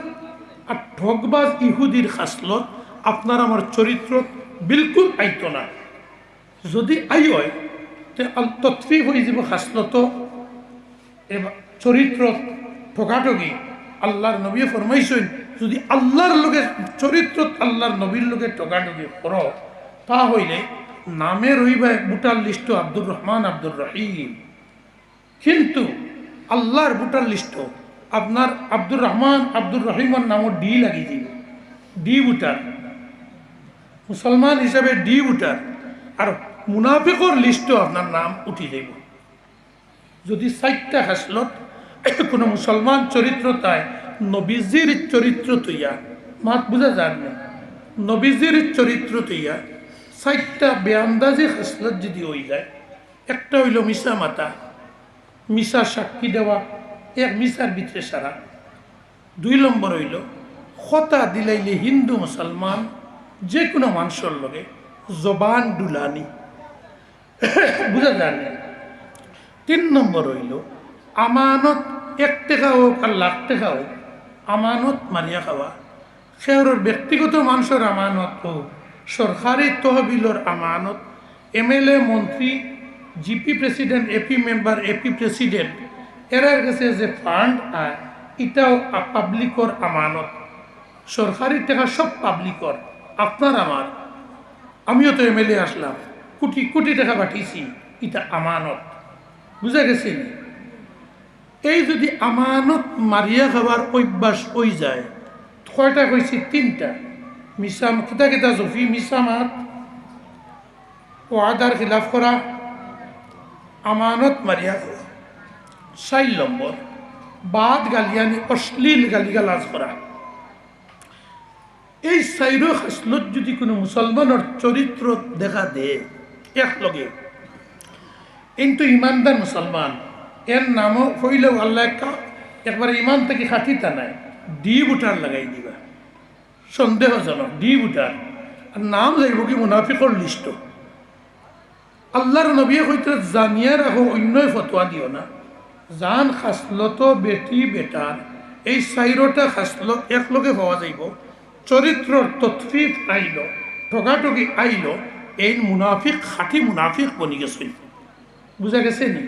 আর ঠকবাজ ইহুদির খাসলত আপনার আমার চরিত্র বিলকুল আইতো না। যদি আই হয় তে তৎফিক হয়ে যাব খাসলত চরিত্র ঠকাঠকি। আল্লাহর নবী ফরমাইছেন যদি আল্লাহর লোকের চরিত্র আল্লাহর নবীর লোকের ঠকাঠকি করো তা হইলে নামে রইবা বুটার লিস্ট আব্দুর রহমান আব্দুর রহিম, কিন্তু আল্লাহর বুটার লিস্ট আপনার আব্দুর রহমান আব্দুর রহিমের নামও ডি লাগি দিব, ডি বুটার মুসলমান হিসাবে ডি বুটার, আর মুনাফিকর লিস্টও আপনার নাম উঠি যাইব। যদি 4টা খাসলত কোনো মুসলমান চরিত্র তাই নবীজির চরিত্র তৈয়া, মাত বুঝা যান না, নবীজির চরিত্র তৈয়া 4টা বেআন্দাজি খাসলত যদি হয়ে যায়, একটা হইল মিশা মাতা, মিশা সাক্ষী দেওয়া, এক মিশার ভিতরে সারা। 2 নম্বর হইল কথা দিলাইলে হিন্দু মুসলমান যে কোনো মানুষের লগে জবান ডুলানি, বুঝা যান না। 3 নম্বর হইল আমানত 1 টাকা হোক আর লাখ টাকা হোক আমানত মারিয়া খাওয়া, শহরের ব্যক্তিগত মানুষের আমানত হোক, সরকারি তহবিলের আমানত, MLA মন্ত্রী GP president AP member AP president এরার কাছে যে ফান্ড আয় এটাও পাবলিকর আমানত। সরকারি টাকা সব পাবলিকর, আপনার আমার, আমিও তো MLA আসলাম, কোটি কোটি টাকা পাঠিয়েছি, এটা আমানত। বুঝা গেছে? এই যদি আমানত মারিয়া খাবার অভ্যাস হয়ে যায়, কয়টা কইছি 3টা মিশা কিতা কিতা জফি মিশা মাত ওয়াদার খিলাফ করা, আমানত মারিয়া 4 নম্বর বাদ গালিয়ানি অশ্লীল গালিগালাজ করা। এই 4 খাসলত যদি কোনো মুসলমানের চরিত্র দেখা দে একলগে, কিন্তু ইমানদার মুসলমান এর নামও হইলেও আল্লাহ একবার ইমান থেকে খাটিতা নাই, ডিপ উঠার লাগাই দিবা, সন্দেহজনক ডিপ উঠার, আর নাম যাইব কি মুনাফিকর লিস্ট। আল্লাহর নবী কইতে জানিয়া রাখো, অন্যই ফতোয়া দিও না। জান খাসলত বেটি বেটার এই 4টা খাসলত একলগে পাওয়া যাইব, চরিত্রর তৎফিফ আইল, ঠগাঠগি আইল, এই মুনাফিক খাঁটি মুনাফিক বনি গেছে। বুঝা গেছে নি?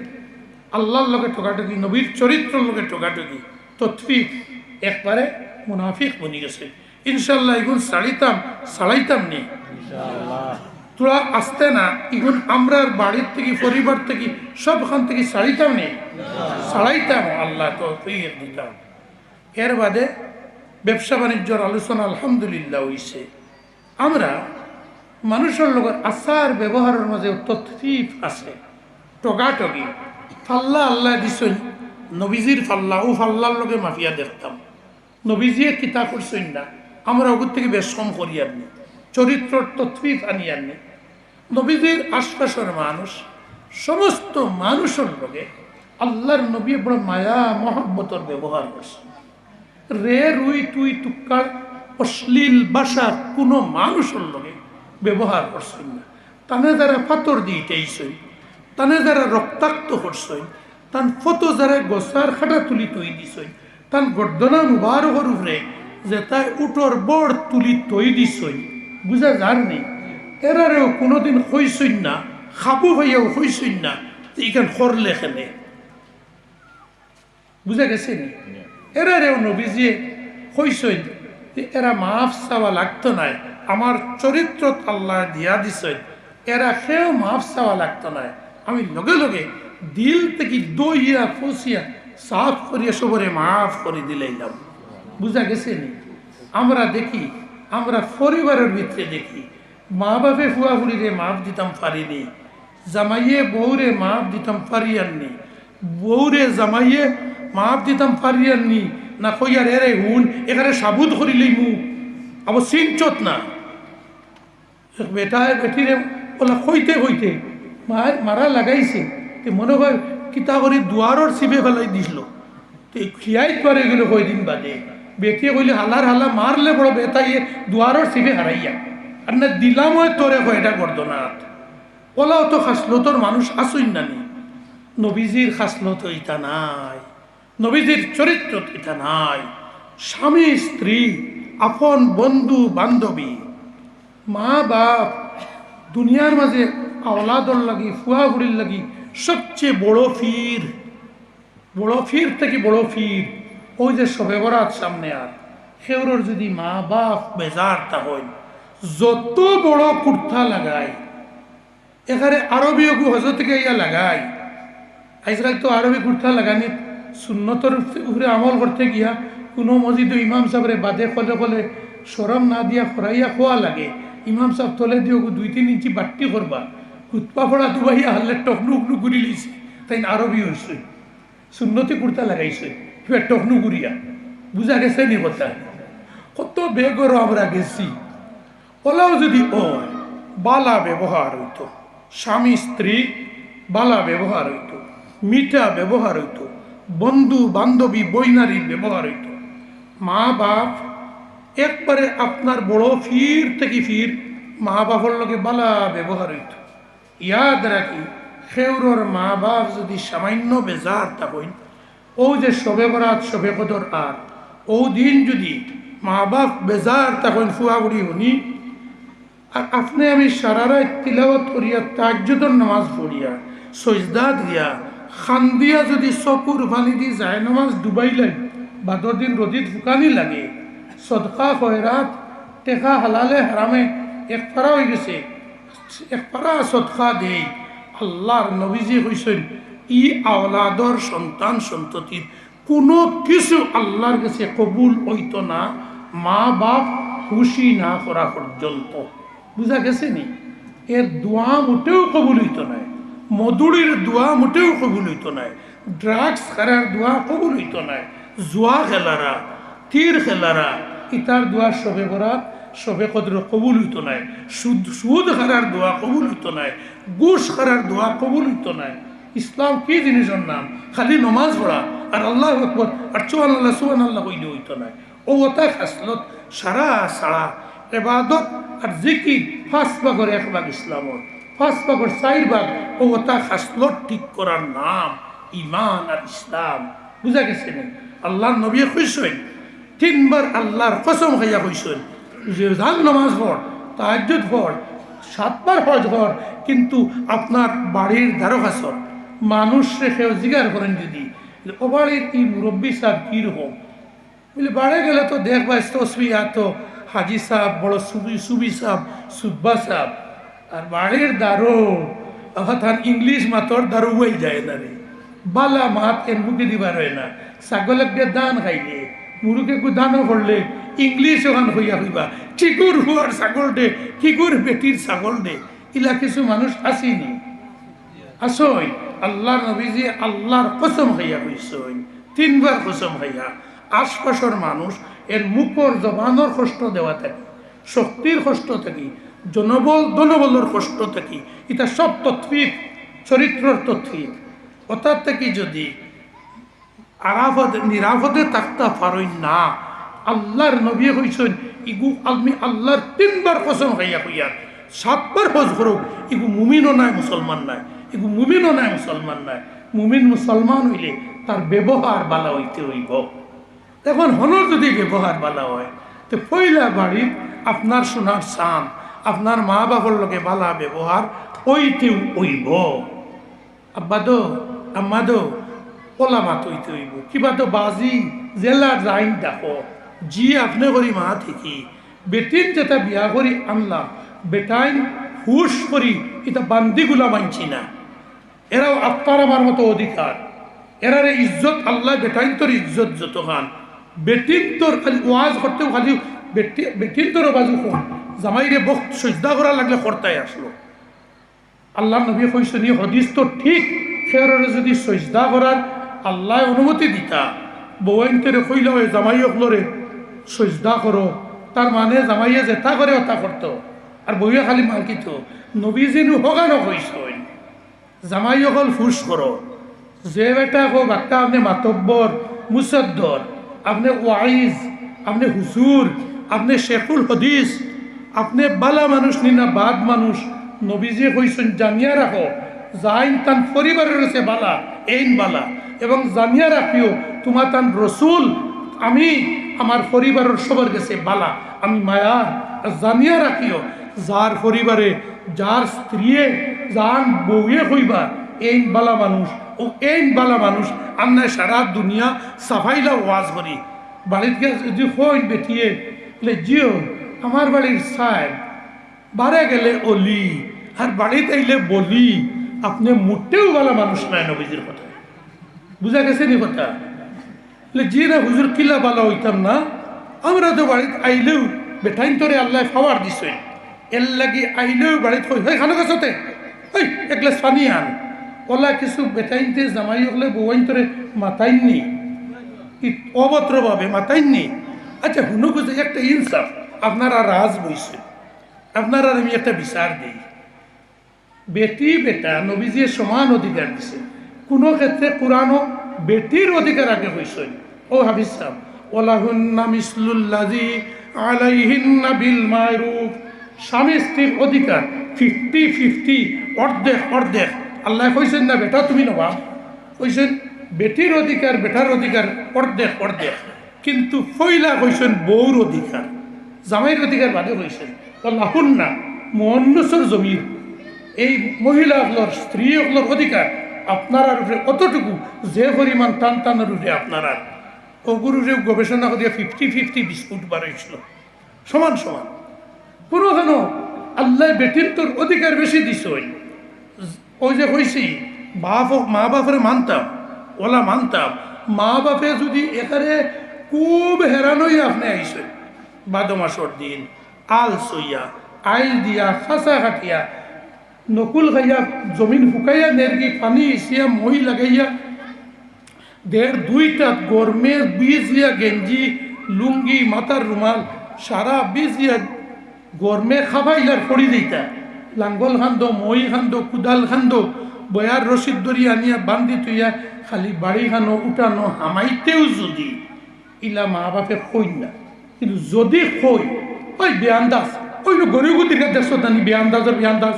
আল্লাহর লগে ঠগাঠগি, নবীর চরিত্রের লগে ঠগাঠগি, তৎফিফ, একবারে মুনাফিক বনি গেছে। ইনশাল্লাহ এগুন সাড়াইতাম নি তোরা আসতে না, এখন আমরা বাড়ির থেকে পরিবার থেকে সবখান থেকে সাড়াইতাম নি, সাড়াইতাম, আল্লাহ তৌফিক দিতাম। এর বাদে ব্যবসা বাণিজ্যর আলোচনা আলহামদুলিল্লাহ হইছে। আমরা মানুষের লগত আচার ব্যবহারের মাঝে তৎফিফ আছে, টগাটগি, ফাল্লা আল্লাহ দিছেন, নবীজির ফাল্লা, ও ফাল্লার লগে মাফিয়া দেখতাম, নবীজিয়ে কিতা করছেন না, আমরা ওগুর থেকে বেশ কম করি আননি, চরিত্রর তৎফিফ আনি আননি। নবীজির আশপাশের মানুষ, সমস্ত মানুষের লগে আল্লাহর নবী বড় মায়া মহব্বতর ব্যবহার করছেন। রে রুই তুই তুক্কার অশ্লীল ভাষা কোনো মানুষের লগে ব্যবহার করছেন না। তানে যারা পাথর দিইতেইছেন, তানে যারা রক্তাক্ত করছেন, তান ফটো যারা গোসার খাটা তুলি তৈ দিছেন, তান গর্দনা মুবারকর উপরে যে তাই উঠোর বড় তুলি তৈ দিছেন, বুঝা যার নেই। এরারেও কোনোদিন হইছেন না, খাবু হইয়াও হইছেন না এখান খরলে খেলে, বুঝা গেছে নি? এরারেও নবীজিয়ে হইছেন যে এরা মাফ চাওয়া লাগতো নাই, আমার চরিত্র আল্লাহ দিয়া দিছেন, এরা সেও মাফ চাওয়া লাগতো নাই, আমি লগে লগে দিল থেকে দইয়া ফসিয়া সাফ করিয়া সবরে মাফ করে দিলাইলাম। বুঝা গেছে নি? আমরা দেখি, আমরা পরিবারের ভিতরে দেখি, মা বাপে ফুয়া ফুড়িরে মাফ দিতাম পারিনি, জামাইয়ে বউরে মাফ দিতাম পারিয়াননি, বউরে জামাইয়ে মাফ দিতাম পারিয়াননি, না কইয়ার এরে হুন এখানে সাবুত করিলেই মু আবার চিনচত না, বেটায় বেটিরে ওলা হইতে হইতে মারা লাগাইছে, তে মনে হয় কিতা করে দুয়ারর চিপে ফেলাই দিছিল, তো খিয়াই পারে গেল কয়দিন বাদে, বেটিয়ে কইলে হালার হালা মারলে বড় বেতাইয়ে দুয়ারর চিপে হারাইয়া, আর না দিলাম হয় তোরে কয়টা গর্দনাথ। ওলাও তো খাসলতর মানুষ আসুন নানি, নবীজির খাসলত ইটা নাই, নবীজির চরিত্র ইটা নাই। স্বামী স্ত্রী, আপন বন্ধু বান্ধবী, মা বাপ, দুনিয়ার মাঝে আওলাদর লাগি, ফুয়া বুড়ির লাগি সবচেয়ে বড় ফির, বড় ফির থেকে বড় ফির ওই যে শবে বরাত সামনে, আর সেওর যদি মা বাপ বেজার তা হয়, যত বড় কুর্তা লাগায়, এখানে আরবীয় হজরত থেকে ইয়া লাগায়, আজকাল তো আরবি কুর্তা লাগানি সুন্নতর উপরে আমল করতে গিয়া কোনো মসজিদ ইমাম সাহেবের বাদে ফলে ফলে সরম না দিয়া ফরাইয়া খোয়া লাগে, ইমাম সাহেব তলে দিয়ে 2-3 ইঞ্চি বাট্টি করবা, কুৎপা ফোড়া দুবাইয়া হারলে টকনু উকনু গুড়ি লইছে, তাই আরবি হয়েছে, সুন্নতি কুর্তা লাগাইছে এবার টকনু গুড়িয়া। বুঝা গেছে নি কথা? কত বেগরও আমরা গেছি। ওলাও যদি ও বালা ব্যবহার হইতো, স্বামী স্ত্রী বালা ব্যবহার হইতো, মিঠা ব্যবহার হইতো, বন্ধু বান্ধবী বইনারির ব্যবহার হইতো, মা বাপ একবারে আপনার বড় ফির থেকে ফির মা বাপর লগে বালা ব্যবহার হইতো। ইয়াদ রাখি, খেউরর মা বাপ যদি সামান্য বেজার থাকেন, ও যে শবে বরাত শবে কদর আর ও দিন যদি মা বাপ বেজার থাকেন ফুয়া বুড়ি উনি, আর আপনি আমি সারা রাত তিলাওয়াত করিয়া তাহাজ্জুদের নামাজ পড়িয়া সজদা দিয়া খান্দিয়া যদি চকুর পানি দি যায় নামাজ ডুবাইলেন, বাদর দিন রোদিত ফুকানি লাগে, সদকা খয়রাত টেকা হালালে হারামে এক পারা হয়ে গেছে, এক পারা সদকা দেই, আল্লাহর নবীজি হইছেন ই আওলাদর সন্তান সন্ততির কোনো কিছু আল্লাহর কাছে কবুল হইতো না মা বাপ খুশি না করা পর্যন্ত। বুঝা গেছে নি? এর দোয়া মোটেও কবুল হইত নাই, মধুরির দোয়া মোটেও কবুল হইত নাই, ড্রাগস খারার দোয়া কবুল হইত নাই, জুয়া খেলারা, তীর খেলারা ইতার দোয়া সবে বরাত সবে কদর কবুল হইত নাই, সুদ খারার দোয়া কবুল হইত নাই, ঘুষ খারার দোয়া কবুল হইত নাই। ইসলাম কি জিনিসের নাম? খালি নমাজ পড়া আর আল্লাহ আকবর আর সুবহানাল্লাহ সুবহানাল্লাহ কইলে হইত নাই। ও ওটা খাসলত সারা সারা এবাদত আর জিকির 5 ভাগের 1 ভাগ ইসলামর, 5 ভাগের 4 ভাগ ও ওটা খাসলত ঠিক করার নাম ইমান আর ইসলাম। বুঝা গেছে না? আল্লাহর নবী কইছেন 3 বার আল্লাহর কসম খাইয়া কইছেন যে জান নামাজ পড়, তাহাজ্জুদ পড়, 7 বার হজ পড়, কিন্তু আপনার বাড়ির ধারো কাছে মানুষ রেখে জিজ্ঞাসা করেন যদি ও বাড়ির কি মুরব্বী সাহেব কীরকম, বলে বাড়ে গেলে তো দেখবা তসবি তো হাজি সাহেব, বড় সুবি সাহেব, সুব্বা সাহেব, আর বাড়ির দারো অর্থাৎ ইংলিশ মাতর দারো হয়ে যায় না রে, বালা মাত এর মুখে দিবার হয় না, ছাগলকে দান খাইলে মুরুকে দানও করলে ইংলিশ ওখান হইয়া হইবা, চিকুর হুয়ার ছাগল দে, কিগুর বেটির ছাগল দে, ইলা কিছু মানুষ আসেনি আসই। আল্লাহ নবীজি আল্লাহর কসম খাইয়া কইছেন 3 বার কসম খাইয়া, আশপাশের মানুষ এর মুখর জবানোর কষ্ট দেওয়া থাকি, শক্তির কষ্ট থাকি, জনবলের কষ্ট থাকি, এটা সব তত্ত্বিক চরিত্রর তত্ত্বিক। অর্থাৎ থেকে যদি নিরাপদে থাকতে পারই না, আল্লাহর নবী কইছেন ইগু আমি আল্লাহর 3 বার কসম খাইয়া কইয়া 7 বার হজ করুক, ইগু মুমিনও নাই মুসলমান নাই, এগু মুমিনও নাই মুসলমান নাই। মুমিন মুসলমান হইলে তার ব্যবহার বালা হইতে হইব। এখন হনর যদি ব্যবহার বালা হয় তো পয়লা বাড়ির আপনার সোনার চান, আপনার মা বাবার লগে বালা ব্যবহার ওইতেও হইব। আব্বা দো আম্মা দো ওলা মাত হইতে হইব, কিবা তো বাজি জেলা যাইন দেখো জি আপনি করি মা থেকে বেটিন যেটা বিয়া করি আনলাম, বেটাইন হুশ করি এটা বান্দিগুলা মানছি না, এরাও আপনার আমার মতো অধিকার, এরারে ইজ্জত আল্লাহ বেটাইন তোর ইজ্জত যত খান, বেটিন তোর খালি ওয়াজ করতেও খালি বেটিন তোর বাজু কোন জামাইরে বক্ত সজদা করা লাগলে কর্তায় আসলো। আল্লাহ নবী কইছেন হদিস তো ঠিক, সেরে যদি সজদা করার আল্লাহ অনুমতি দিতা, বউয়াইনতে কইল জামাই অকলরে সজদা করো, তার মানে জামাইয়ে যেটা করে ওটা করতো, আর বইয়া খালি মালকিত। নবীজিনু হগানো কইছেন জামাই অকল ফুস করো, যে বেটা হোক একটা আপনি মাতব্বর মুসদ্দর, আপনি ওয়াইজ, আপনি হুজুর, আপনি শেখুল হদিস, আপনি বালা মানুষ নিনা বাদ মানুষ, নবীজি কইছেন জানিয়া রাখো যাইন তান পরিবারের রয়েছে বালা এইন বালা, এবং জানিয়া রাখিও তোমার তান রসুল আমি আমার পরিবারের সবার গেছে বালা, আমি মায়ার। জানিয়া রাখিও যার পরিবারে যার স্ত্রীয়ে যার বউয়ে হইবা এইন বালা মানুষ, ও এইন বালা মানুষ আমরা সারা দুনিয়া সাফাইলা ওয়াজ করি। বাড়িতে যদি হইন বেটিয়ে জিও আমার বাড়ির সাহেব বারে গেলে অলি আর বাড়িতে আইলে বলি, আপনি মোটেও বালা মানুষ নাই নবীজির কথা। বুঝা গেছে নি কথা? জি না হুজুর কিলা বালা হইতাম না, আমরা তো বাড়িতে আইলেও বেটাইন তোরে আল্লাহ খাওয়ার দিছে, এর লাগি আইলেও বাড়িতে হই খানো কাছতে ওই এক গ্লাস পানি আন, ওলা কিছু বেটাইনতে জামাই হলে বউয়াইন তোরে মাতাইননি অভদ্রভাবে মাতাইননি। আচ্ছা হুনো বুঝে একটা ইনসাফ আপনারা রাজ বইছে, আপনারা আমি একটা বিচার দিই, বেটি বেটা নবীজির সমান অধিকার দিছে, কোনো ক্ষেত্রে কোরআনও বেটির অধিকার আগে হয়েছে। ও হাফিজ সাহেব ওলাহুন্না মিসলুল্লাযী আলাইহিন্না বিল মারুফ, স্বামী স্ত্রীর অধিকার 50-50 অর্ধেক অর্ধেক। আল্লাহ কইছেন না বেটা তুমি নবা, কইছেন বেটির অধিকার বেটার অধিকার অর্ধেক অর্ধেক, কিন্তু ফইলা কইছেন বউর অধিকার, জামাইয়ের অধিকার বাদে কইছেন ওলাহুন্না মুআন্নাসের জমির, এই মহিলাগুলোর স্ত্রীগুলোর অধিকার আপনার উপরে কতটুকু যে পরিমাণ টান টানের উপরে আপনারা ওগুরুরে গবেষণা করে 50-50 বিস্কুট বাড়াইছিল সমান সমান। কোনো কেন আল্লাহ বেটির তোর অধিকার বেশি দিস, ওই যে কইছি বাপ মা বাপরে মানতাম ওলা মানতাম, মা বাপে যদি এখানে খুব হেরানোই আপনি আইসেন বাদ মাসর দিন আল সইয়া আইল দিয়া খাঁচা কাটিয়া নকুল খাইয়া জমিন ফুকাইয়া নেরগি পানি ইসিয়া মই লাগাইয়া দেড় দুইটা গরমের বীজ দিয়া গেঞ্জি লুঙ্গি মাথার রুমাল সারা বীজ দিয়া গরমে খাবাইলার পড়ি দিতা লাঙ্গল খান্দ মই খান্দ কুদাল খান্দ বয়ার রশিদ দরি আনিয়া বান্ধি তুইয়া খালি বাড়ি খানো উঠানো হামাইতেও যদি ইলা মা বাপে কই না, কিন্তু যদি কই ওই বেআন্দাজ ওই গরিবগুতির দেখছো জানি বেআন্দাজের বেআন্দাজ।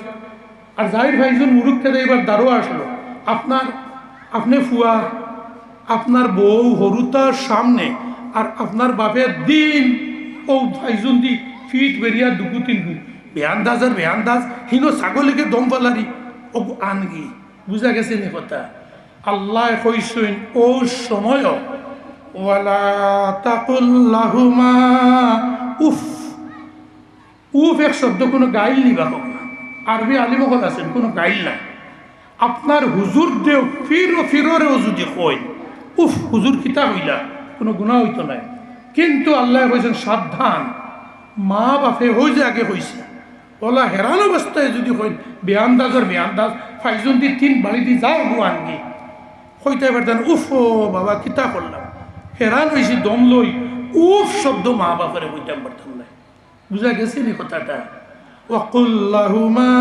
আর জাহির ভাইজন মুরুখ থেকে এবার দারো আসলো আপনি ফুয়া আপনার বউ হরুতার সামনে আর আপনার বাপের দিন ও ভাইজন দি ফিট বেরিয়া দুকু তিনকু বেআন্দাজের বেআন্দাজ হিনো ছাগলিকে দম পালারি ও আনগি বুঝা গেছে নি কথা। আল্লাহ কইসইন ও সময় ওয়ালা তাকুল লাহুমা উফ। উফ এক শব্দ কোনো গাইল নিবা হোক না, আরবি আলিমকল আছেন কোনো গাইল নাই। আপনার হুজুর দেও ফিররেও যদি কই উফ হুজুর কিতা হইলা কোনো গুণা হইতো নাই, কিন্তু আল্লাহ কইছেন সাবধান মা বাপে হই যে আগে হইছে ওলা হেরান অবস্থায় যদি হই বেআন্দাজের বেআন্দাজ ফাইজন দি তিন বাড়ি দি যাও আনগি হইতে পারতেন উফ ও বাবা কিতা করলাম হেরান হয়েছি দম লই উফ শব্দ মা বাপের হইতাম পারতাম না। বুঝা গেছে নি কথাটা। ওয়াকুল্লাহুমা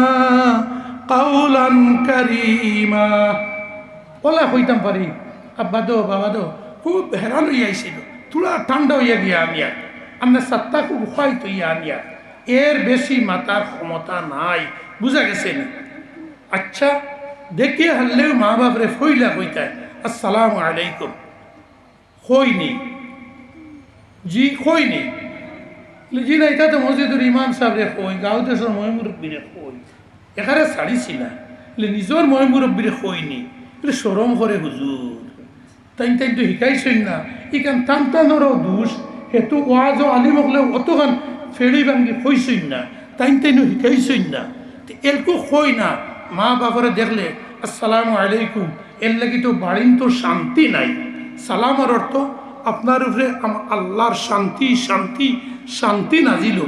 কাউলান কারীমা ওলা হইতাম পারি আব্বা দো বাবা দো খুব হেরান হইয়া আইছিল তোরা ঠান্ডা হইয়া গিয়া আনিয়া আমরা সাত্তা খুব হয়তো ইয়া আনিয়া এর বেশি মাতার ক্ষমতা নাই। বুঝা গেছে নি। আচ্ছা দেখিয়ে হারলেও মা বাপরে ফইলা হইতায় আসসালামু আলাইকুম হইনি জি হইনি জি না এটা তো মসজিদুর ইমাম সাহেব রে কই গাঁও দেশের মহিমুরব্বীরে কই এখানে ছাড়িছি না নিজের মহিমুরব্বীরে কইনি সরম করে হুজুর তাই তো শিকাইছেন না ইখান টানটানোরও দোষ হেতু ওয়াজ আলিমকলে অতখান ফেড়ি ভাঙ্গি কইছেন না তাই শিকাইছেন না এরকম কই না। মা বাবারে দেখলে আসসালামু আলাইকুম এর লাগি তো বাড়িন তো শান্তি নাই। সালামের অর্থ আপনার উপরে আল্লাহর শান্তি শান্তি শান্তি নাজিল।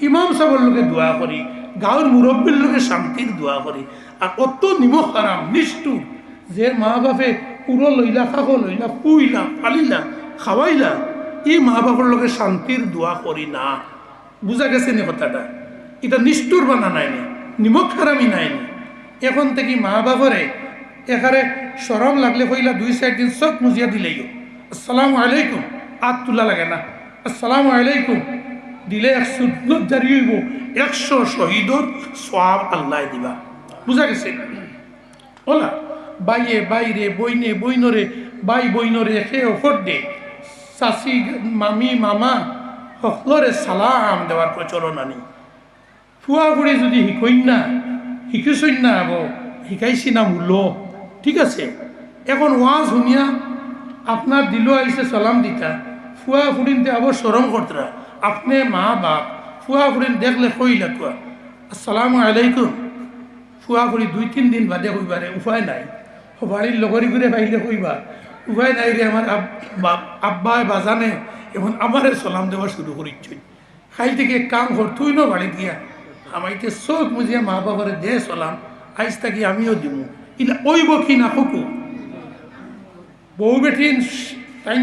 ইমাম সাহেবের লোকে দোয়া করি, গাঁৱৰ মুরব্বীর লোকে শান্তির দোয়া করি। আর অত নিমখ হারাম নিষ্ঠুর যে মা বাপে পুরো লইলা খাকো লইলা পুইলা পালিলা খাওয়াইলা এই মা বাপের লোকে শান্তির দোয়া করি না। বুঝা গেছে নি কথাটা। এটা নিষ্ঠুর বানা নাইনি নিমখ হারামি নাইনি। এখন থেকে মা বাপরে এখানে সরম লাগলে কইলা 2-4 দিন চোখ মুজিয়া দিলেইও আসসালামু আলাইকুম হাত তোলা লাগে না আসসালামু আলাইকুম দিলে 100 জারি হইব 100 শহীদর সওয়াব আল্লাহ দিবা। বুঝা গেছে ওলা বাইয়ে বাইরে বইনে বইনরে বাই বইনরে সে অফর দে চাচি মামি মামা সকলরে সালাম দেওয়ার প্রচলন আনি। ফুয়া ফুড়ি যদি শিকইন না শিকিছইন না আব শিকাইছি না মূল ঠিক আছে। এখন ওয়াজ শুনিয়া আপনার দিল আইসে সালাম দিতা ফুয়া ফুড়িনতে আবার সরম করতরা আপনি মা বাপ ফুয়া ফুড়িন দেখলে কইলা কুয়া আসসালামু আলাইকুম ফুয়া ফুড়ি 2-3 দিন বাদে কইবারে উপায় নাই। বাড়ির লগরি ঘুরে পাইলে কইবা উপায় নাই রে আমার আব্বায় বাজানে এখন আমারে সালাম দেওয়া শুরু করিচ্ছই খাই থেকে কাম কর তুই ন বাড়ি দিয়া আমাইতে চোখ মুজিয়া মা বাবারে দে সালাম আইস থাকি আমিও দিমু ইলা ওইব কি না হুকু বউ বেঠিন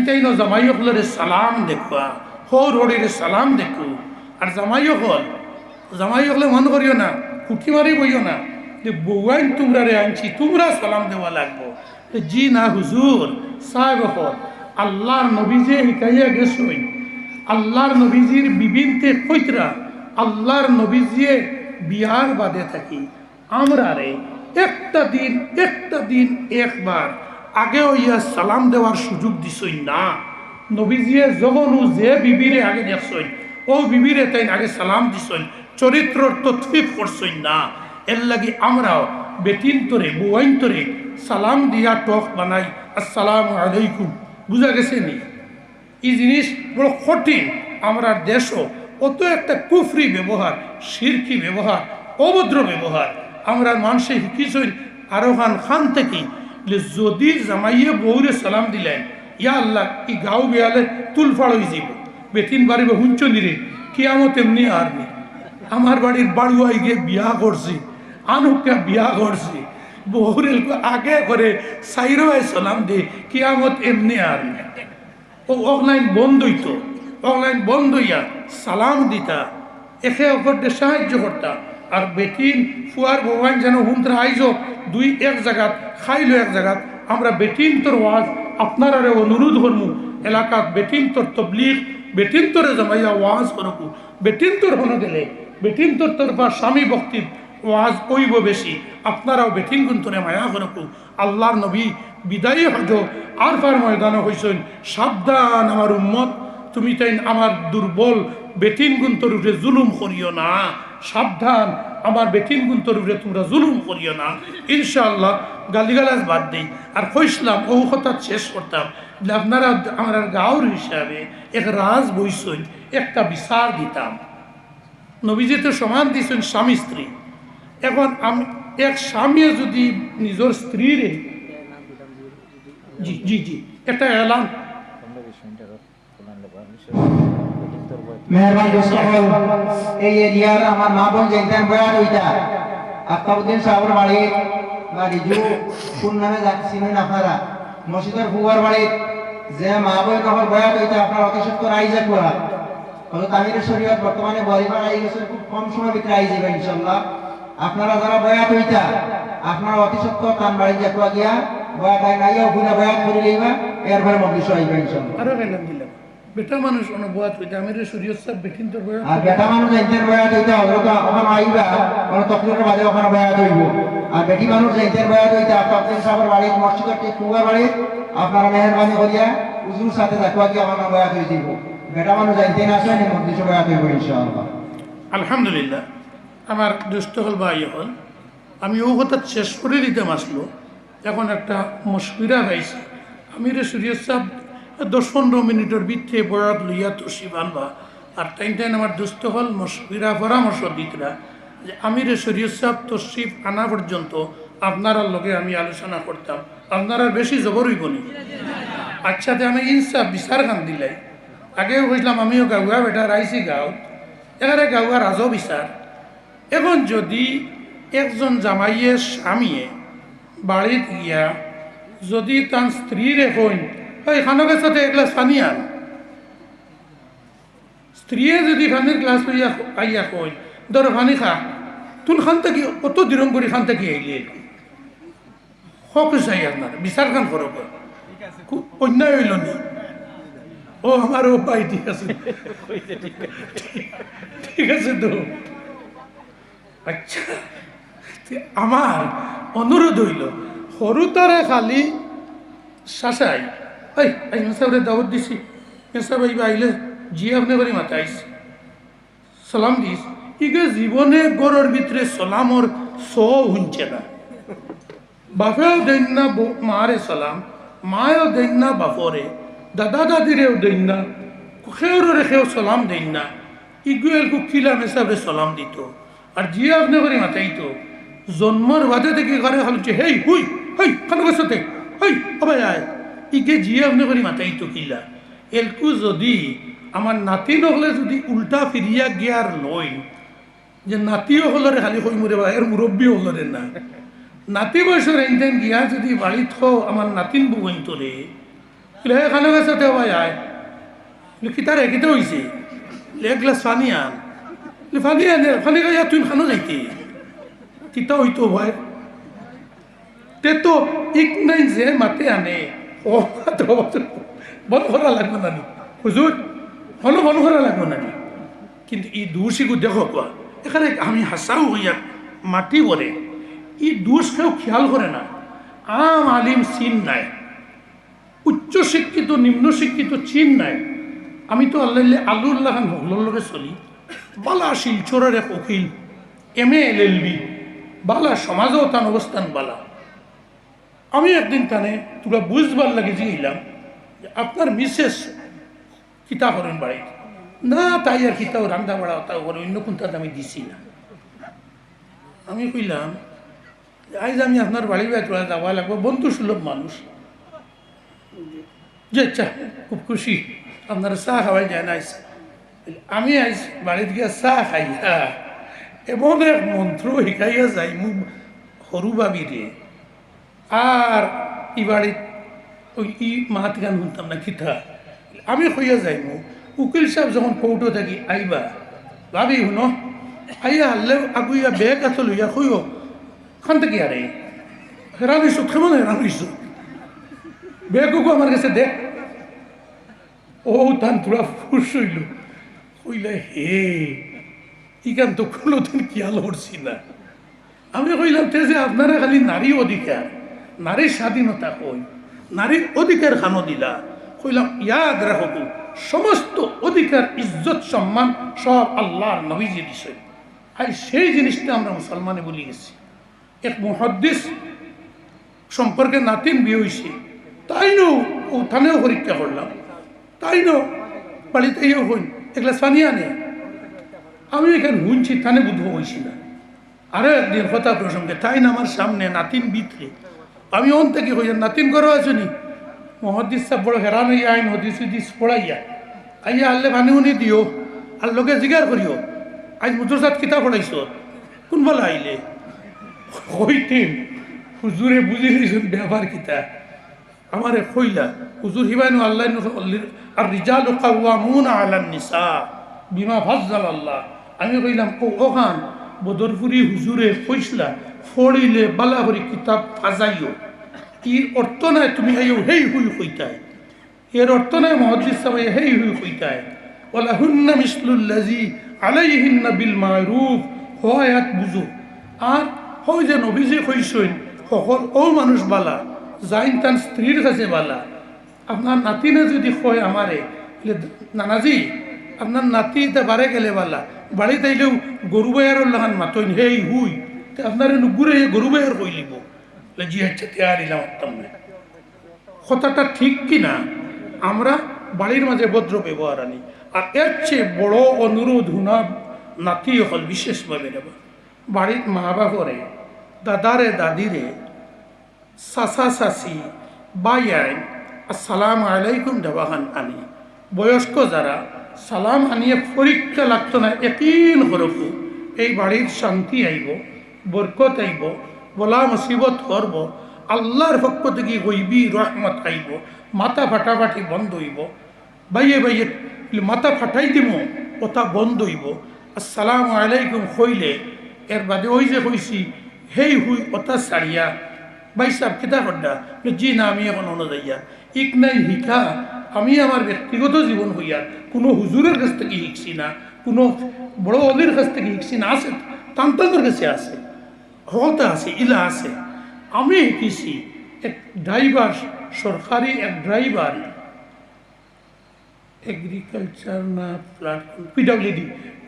তাইন জামাই হলরে সালাম দেখুয়া হর হরিরে সালাম দেখু। আর জামাই হলে মন করিও না কুঠি মারি বইও না যে বউয়াইন তোমরা রে আনছি তোমরা সালাম দেওয়া লাগবো। জি না হুজুর সাহেব হল আল্লাহর নবীজে শিকাইয়া গেছই আল্লাহর নবীজির বিবিনতে কইতরা আল্লাহর নবীজিয়ে বিয়ার বাদে থাকি আমরা রে একটা দিন একবার আগে হইয়া সালাম দেওয়ার সুযোগ দিছই না। নবীজিয়ে যখন যে বিবিরে আগে দেখছই ও বিবিরে তাই আগে সালাম দিছই চরিত্রর তৎফিক করছই না। এর লাগি আমরাও বেটিন তোরে বউয়াইন তোরে সালাম দিয়া টক বানাই আসসালামু আলাইকুম। বুঝা গেছে নি। এই জিনিস বড় কঠিন। আমরা দেশও অত একটা কুফরি ব্যবহার শিরকি ব্যবহার অভদ্র ব্যবহার আমরা মানুষে শিখিছই আরো খান থেকে যদি জামাইয়ে বউরে সালাম দিলেন ইয়া আল্লাহ ই গাঁও বেয়ালে তুলফাড় হয়ে যাব বেটিন বাড়িবে হুঞ্চনি রে কিয়ামত এমনি আর নি আমার বাড়ির বাড়ুয়াই গিয়ে বিয়া করছি আনুকা বিয়া করছি বহুরেল আগে করে সাইরোয় সালাম দে কিয়ামত এমনি আর ও অনলাইন বন্ধ হইতো অনলাইন বন্ধ হইয়া সালাম দিতা একে অপরকে সাহায্য করতা আর বেটিন ফুয়ার ভগবান যেন হুমরা আইজ দুই এক জায়গাত খাইলো এক জায়গাত আমরা বেটিন তোর ওয়াজ আপনারা অনুরোধ করমু এলাকাত বেটিন তোর তবলিগ বেটিন তোরে জমাইয়া ওয়াজ করকু বেটিন তোর হনো গেলে বেটিন তোর তরফা স্বামী ভক্তির ওয়াজ কইব বেশি আপনারাও বেটিন গুন্তরে মায়া করকু আল্লাহর নবী বিদায়ী হজ আর ফার ময়দানে হইছেন সাবধান আমার উম্মত তুমি তাই আমার দুর্বল বেটিন গুন্তর উপরে জুলুম করিও না সাবধান আমার বেটিন গুন্তর উপরে তোমরা জুলুম করিও না ইনশাআল্লাহ গালিগালাজ বাদ দিই আর কইসলাম ও কথা শেষ করতাম যে আপনারা আমার গাঁওর হিসাবে এক রাজ বইসই একটা বিচার দিতাম নবীজি তো সমান দিয়েছেন স্বামী স্ত্রী এখন আমি এক স্বামী যদি নিজের স্ত্রীরে জি জি জি একটা এলান মেহরবান দোস্ত এই এরিয়ার আমার মা বোন যেতেন বয়ান ওইটা আক্তাবুদ্দিন সাহেবের বাড়ি বা রিজু কোন নামে যাচ্ছিলেন আপনারা মসজিদের ফুয়ার বাড়ি যে মা বোন কখন বয়ান ওইটা আপনার অতি সত্তর আইজা কুয়া হয়তো তামিরের শরীয়ত বর্তমানে বরিবার আই গেছে খুব কম সময় ভিতরে আই যাবে ইনশাল্লাহ আপনারা যারা বয়াত হইতা আপনারা অতি সত্তর তান বাড়ি যা কুয়া গিয়া বয়াত আই নাইয়া ঘুরে বয়াত করে লইবা এরপরে মজলিস আইবা ইনশাল্লাহ আরো গেলাম দিলাম বেটা মানুষ অনুবাদ হইতে আমি শরীয়ত সাহেব বেটিন তোর বয়াত আর বেটা মানুষ যাইতেন বয়াত হইতে হয়তো ওখানে আইবা কোনো তকলিফের বাদে ওখানে বয়াত হইব আর বেটি মানুষ যাইতেন বয়াত হইতে আক্তাবুদ্দিন সাহেবের বাড়ি মসজিদের ঠিক কুয়া বাড়ি আপনারা মেহরবানি করিয়া উজুর সাথে দেখুয়া কি আমার বয়াত হয়ে দিব বেটা মানুষ যাইতেন আসেন মজলিসে বয়াত হইব ইনশাআল্লাহ আলহামদুলিল্লাহ আমার দুষ্ট হল ভাই হল আমি ও কথা শেষ করে দিতাম আসলো এখন একটা মশবিরা পাইছি আমি শরীয়ত সাহেব 10-15 মিনিটের ভিতরে বয়াত লইয়া তসিব আনবা আর টাইম টাইম আমার দুস্থ হল মশবিরা পরামর্শ দিতরা যে আমিরে শরীয়ত সাহেব তসিব আনা পর্যন্ত আপনার লগে আমি আলোচনা করতাম আপনারা বেশি জবর হইব নি আচ্ছা আমি ইনসাফ বিচার খান দিলাই আগেও বুঝলাম আমিও গাউয়া বেটা রাইছি গাঁও এখানে গাউয়া রাজও বিচার এখন যদি একজন জামাইয়ে স্বামীয়ে বাড়িত গিয়া যদি তার স্ত্রীরে কইন ওই খানকের সাথে এক গ্লাস পানি আন স্ত্রীয়ে যদি পানির গ্লাস লইয়া আইয়া কইন ধর পানি খা তুন খান থেকে কত দিরম করে খান থেকে আইলে হক চাই আপনার বিচার খান করব খুব অন্যায় হইল নি ও আমার ও পাই ঠিক আছে ঠিক আছে তো আচ্ছা আমার অনুরোধ হইল সরু তারে খালি শাসাই এই আই মেসাবরে দাওয়াত দিছি মেসাব আইবা আইলে জি আপনি করে মাতাইস সালাম দিস ইগে জীবনে গড়ের ভিতরে সালামর শুনছে না বাপেও দেন না মারে সালাম মায়েও দেন না বাপরে দাদা দাদিরেও দেন না খেউরে খেউ সালাম দেন না ইগুয়েল কুকিলা মেসাবরে সালাম দিত আর জি আপনি করে মাতাইতো জন্মর বাদে থেকে ঘরে খালছে হেই হুই হেই খান সাথে হেই অবাই আয় ইকে জিয়ে আপনি করে মাতাইতো কিলা এলকু যদি আমার নাতি নহলে যদি উল্টা ফিরিয়া গিয়ার লই যে নাতিও হলরে খালি হই মুরে বা এর মুরব্বী হলরে না নাতি বয়সের এনতেন গিয়া যদি বাড়িত আমার নাতিন বুবইন তোরে হে খানে সাথে অবাই আয় কি তার একিতে হয়েছে এক গ্লাস পানি আন পানি আনে পানি খাইয়া তুই খানো যাইতে কিতা হইতো ভাই তে তো ইক নাই যে মাতে আনে ও বন্ধ করা লাগবে না নি হুজুর হলো বন্ধ করা লাগবে না নি কিন্তু এই দোষীকে দেখো কোয়া এখানে আমি হাসাও হইয়া মাটি বলে এই দোষ কেউ খেয়াল করে না আম আলিম চিন নাই উচ্চ শিক্ষিত নিম্ন শিক্ষিত চিন নাই আমি তো আল্লাহ আল্লাহ খান হকলোর লগে চলি বালা শিলচরের এক উকিল MA LLB বালা সমাজও তান অবস্থান বালা আমি একদিন তানে তোরা বুঝবার লাগে জিনিলাম যে আপনার মিসেস কিতা করেন বাড়িতে না তাই আর কিতাও রান্না বাড়া তাও করে অন্য কোনটাতে আমি দিছি না আমি কইলাম আজ আমি আপনার বাড়ি তোরা যাওয়া লাগবো বন্ধু সুলভ মানুষ যে আচ্ছা খুব খুশি আপনারা চা খাওয়াই যায় না আমি আজ বাড়িতে গিয়ে চা খাই এমন এক মন্ত্র শিকাইয়া যাই মু সরু বাবিরে আর ইবাড়ি ওই ই মাত গান শুনতাম না কিতা আমি কইয়া যাই মু উকিল সাহেব যখন কৌটো থাকি আইবা ভাবি শুনো আইয়া হারলে আগুইয়া বেগ এত লইয়া কইও খান থেকে আরে হেরান হইছো কেমন হেরান হইছো বেগকো আমার কাছে দেখ ও তান তোরা ফুস হইল কইলে হে ইকান তো কোনোদিন খেয়াল করছি না আমি কইলাম তে যে আপনারা খালি নারী অধিকার নারীর স্বাধীনতা কই নারীর অধিকার খানো দিলা কইলাম ইয়াদ রাখো সমস্ত অধিকার ইজ্জত সম্মান সব আল্লাহর নবীজি দিছে আর সেই জিনিসটা আমরা মুসলমানে বলি গেছি এক মুহাদ্দিস সম্পর্কে নাতিন বিয়ে হয়েছে তাই নো ও থানেও পরীক্ষা করলাম তাই নো বাড়িতে ইয়েও হইন এগুলা সানিয়া নেই আমি এখানে শুনছি থানে বুধ হয়েছি না আরো একদিন কথা প্রসঙ্গে তাই না আমার সামনে নাতিন বিতরে আমি অন থেকে হইয়া নাতিন করো আছনি মহাদিস সাহেব বড় হেরান হইয়া আইন হদিস উদিস পড়াইয়া আইয়া আল্লে ভানি উনি দিও আর লোকে জিগার করিও আজ মুজুর সাথ কিতা পড়াইছ কোন বলা আইলে হইতেন হুজুরে বুঝি নিয়েছেন ব্যবহার কিতা আমারে কইলা হুজুর হিবাইনু আল্লাহ আর রিজাল কাওয়ামুন আলান নিসা বিমা ফাজ্জাল আল্লাহ আমি কইলাম ওখান বদরপুরি হুজুরে কইসলা ফড়িলে বালা করে কিতাব ফাজাইও এর অর্থ নাই তুমি আইও হেই হুই কইতায় এর অর্থ নাই মহাদ্দিস সাহেব হেই হুই কইতায় ওলা হুন্না মিসলুল্লাজি আলাইহিন্না বিল মারুফ হয়াত বুঝো আর হয় যে নবীজি কইছেন সকল ও মানুষ বালা যাইন তান স্ত্রীর কাছে বালা আপনার নাতিনে যদি কয় আমারে নানাজি আপনার নাতি তা বারে গেলে বালা বাড়িতে আইলেও গরু বাইয়ার লাগান মাতইন হেই হুই তে আপনার নুগুরে গরু বাইয়ার কই লিব জি আচ্ছা তেয়ার ইলাম কথাটা ঠিক কিনা আমরা বাড়ির মাঝে ভদ্র ব্যবহার আনি আর এর চেয়ে বড় অনুরোধ হুনা নাতি হল বিশেষভাবে নেব বাড়ির মা বাপরে দাদারে দাদিরে চাচা চাচি বাইয়াই আসসালাম আলাইকুম দেবাহান আনি বয়স্ক যারা সালাম আনিয়ে পরীক্ষা লাগতো না একিন হরফু এই বাড়ির শান্তি আইব বরকত আইব বলা মুসিবত করব আল্লাহর পক্ষ থেকে গইবি রহমত আইব মাথা ফাটাফাটি বন্ধ হইব বাইয়ে বাইয়ে মাথা ফাটাই দিব ওটা বন্ধ হইব আসসালামু আলাইকুম হইলে এর বাদে ওই যে হইছি হেই হুই ওটা সারিয়া ভাই সাহেব কিতা করডা জি না আমি এখন অনুযায়ী ইক নাই শিখা আমি আমার ব্যক্তিগত জীবন হইয়া কোনো হুজুরের কাছ থেকে শিখছি না কোনো বড় অলির কাছ থেকে শিখছি না আছে তান্তাদের কাছে আছে হতে আছে ইলা আছে আমি শিখেছি এক ড্রাইভার সরকারি এক ড্রাইভার এগ্রিকালচার না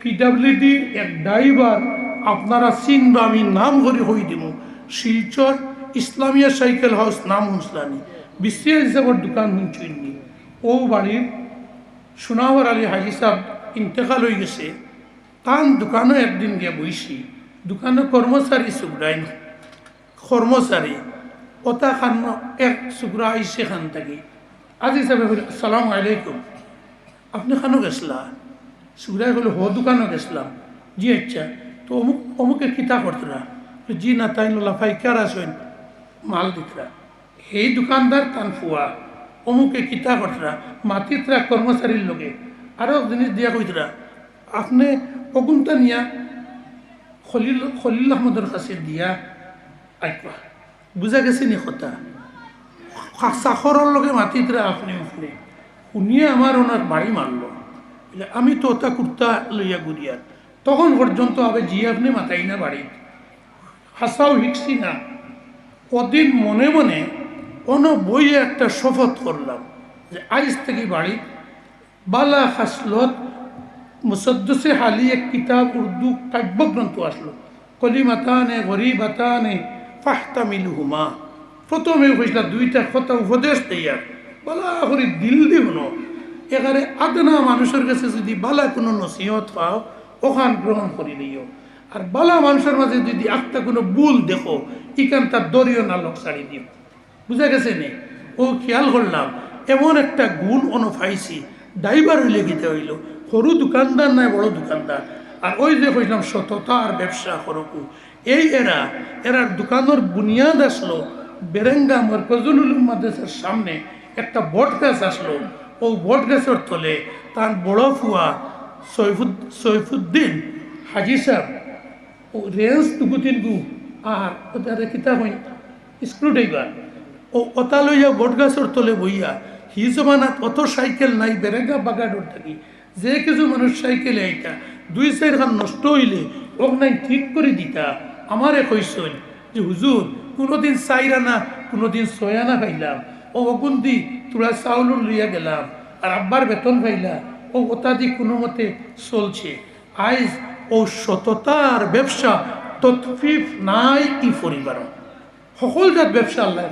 পিডাব্লিউডি এক ড্রাইভার আপনারা চিনবা আমি নাম করে হই দিব শিলচর ইসলামিয়া সাইকেল হাউস নাম হুঁসলানি বিসিএ হিসাবের দোকান হুঁচুইনি ও বাড়ির সোনাওয়ার আলী হাজি সাহেব ইন্তেকাল হয়ে গেছে তান দোকানও একদিন গিয়ে বইছি দোকানে কর্মচারী সুগ্রাইন কর্মচারী ওটা খান এক সুগ্রা আইসে খান থাকি আজি সাহেব বলে আসসালামু আলাইকুম আপনি খানো গেছলা সুগ্রাই বলে হো দোকানও গেছিলাম জি আচ্ছা তো অমুকে কিতা করতরা জি না তাই লাফাই কার আসেন মাল দিতরা এই দোকানদার তান ফুয়া অমুকে কিতা করতরা মাতিতরা কর্মচারীর লোকে আরও জিনিস দিয়া কইতরা আপনি অগুনটা নিয়া খলিল আহমদের কাছে দিয়া আইবা বুঝা গেছে নি কথা চাকরের লগে মাতিতরা আপনি উঠলে শুনিয়ে আমার ওনার বাড়ি মারল আমি তো ওটা কুর্তা লইয়া গুড়িয়ার তখন পর্যন্ত আবে জি আপনি মাথাই না বাড়ি হাসাও হিকছি না কদিন মনে মনে কোনো বইয়ে একটা শপথ করলাম যে আজ থেকে বাড়ি বালা খাসলত মুসদ্দসে হালি এক কিতাব উর্দু কাব্যগ্রন্থ আসলো কলিমাতানে গরিবাতানে ফাহতামিলহুমা প্রথমে হয়েছিল দুইটা কথা উপদেশ দেয়া বালা করে দিল দিব না এখানে আদনা মানুষের কাছে যদি বালা কোনো নসিহত পাও ওখান গ্রহণ করে দিও আর বালা মানুষের মাঝে যদি একটা কোনো ভুল দেখো ইখান তার দরিও না লোক ছাড়ি দিও বুঝা গেছে নে ও খেয়াল করলাম এমন একটা গুণ অনুপাইছি ড্রাইভার হইলে গিতে হইল সরু দোকানদার নাই বড় দোকানদার আর ওই যে কইলাম সততার ব্যবসা করকু, এই এরার দোকানের বুনিয়াদ আসলো বেরেঙ্গা মরকজুল উলুম মাদ্রাসার সামনে একটা বট গাছ আসলো। ও বট গাছের তলে তার বড় ফুয়া সৈফুদ্দিন হাজি সাহেব ও রেঞ্জ দুগুতিন গু আর ওদের কিতাব হই স্ক্রু ড্রাইভার ও ওতা লইয়া বট গাছের তলে বইয়া হি জমানাত অত সাইকেল নাই বেরেঙ্গা বাগাডোর থাকি যে কিছু মানুষ সাইকেলে আইতা 2-4 খান নষ্ট হইলে ওক নাই ঠিক করে দিতা। আমারে কইসইন যে হুজুর কোনোদিন 4 আনা কোনোদিন 6 আনা খাইলাম, ও অগুন দি তোরা চাউল লইয়া গেলাম আর আব্বার বেতন পাইলা, ও ওটা দি কোনো মতে চলছে। আইজ ও সততার ব্যবসা তৎফিফ নাই ই পরিবার সকল জাত ব্যবসা আল্লাহ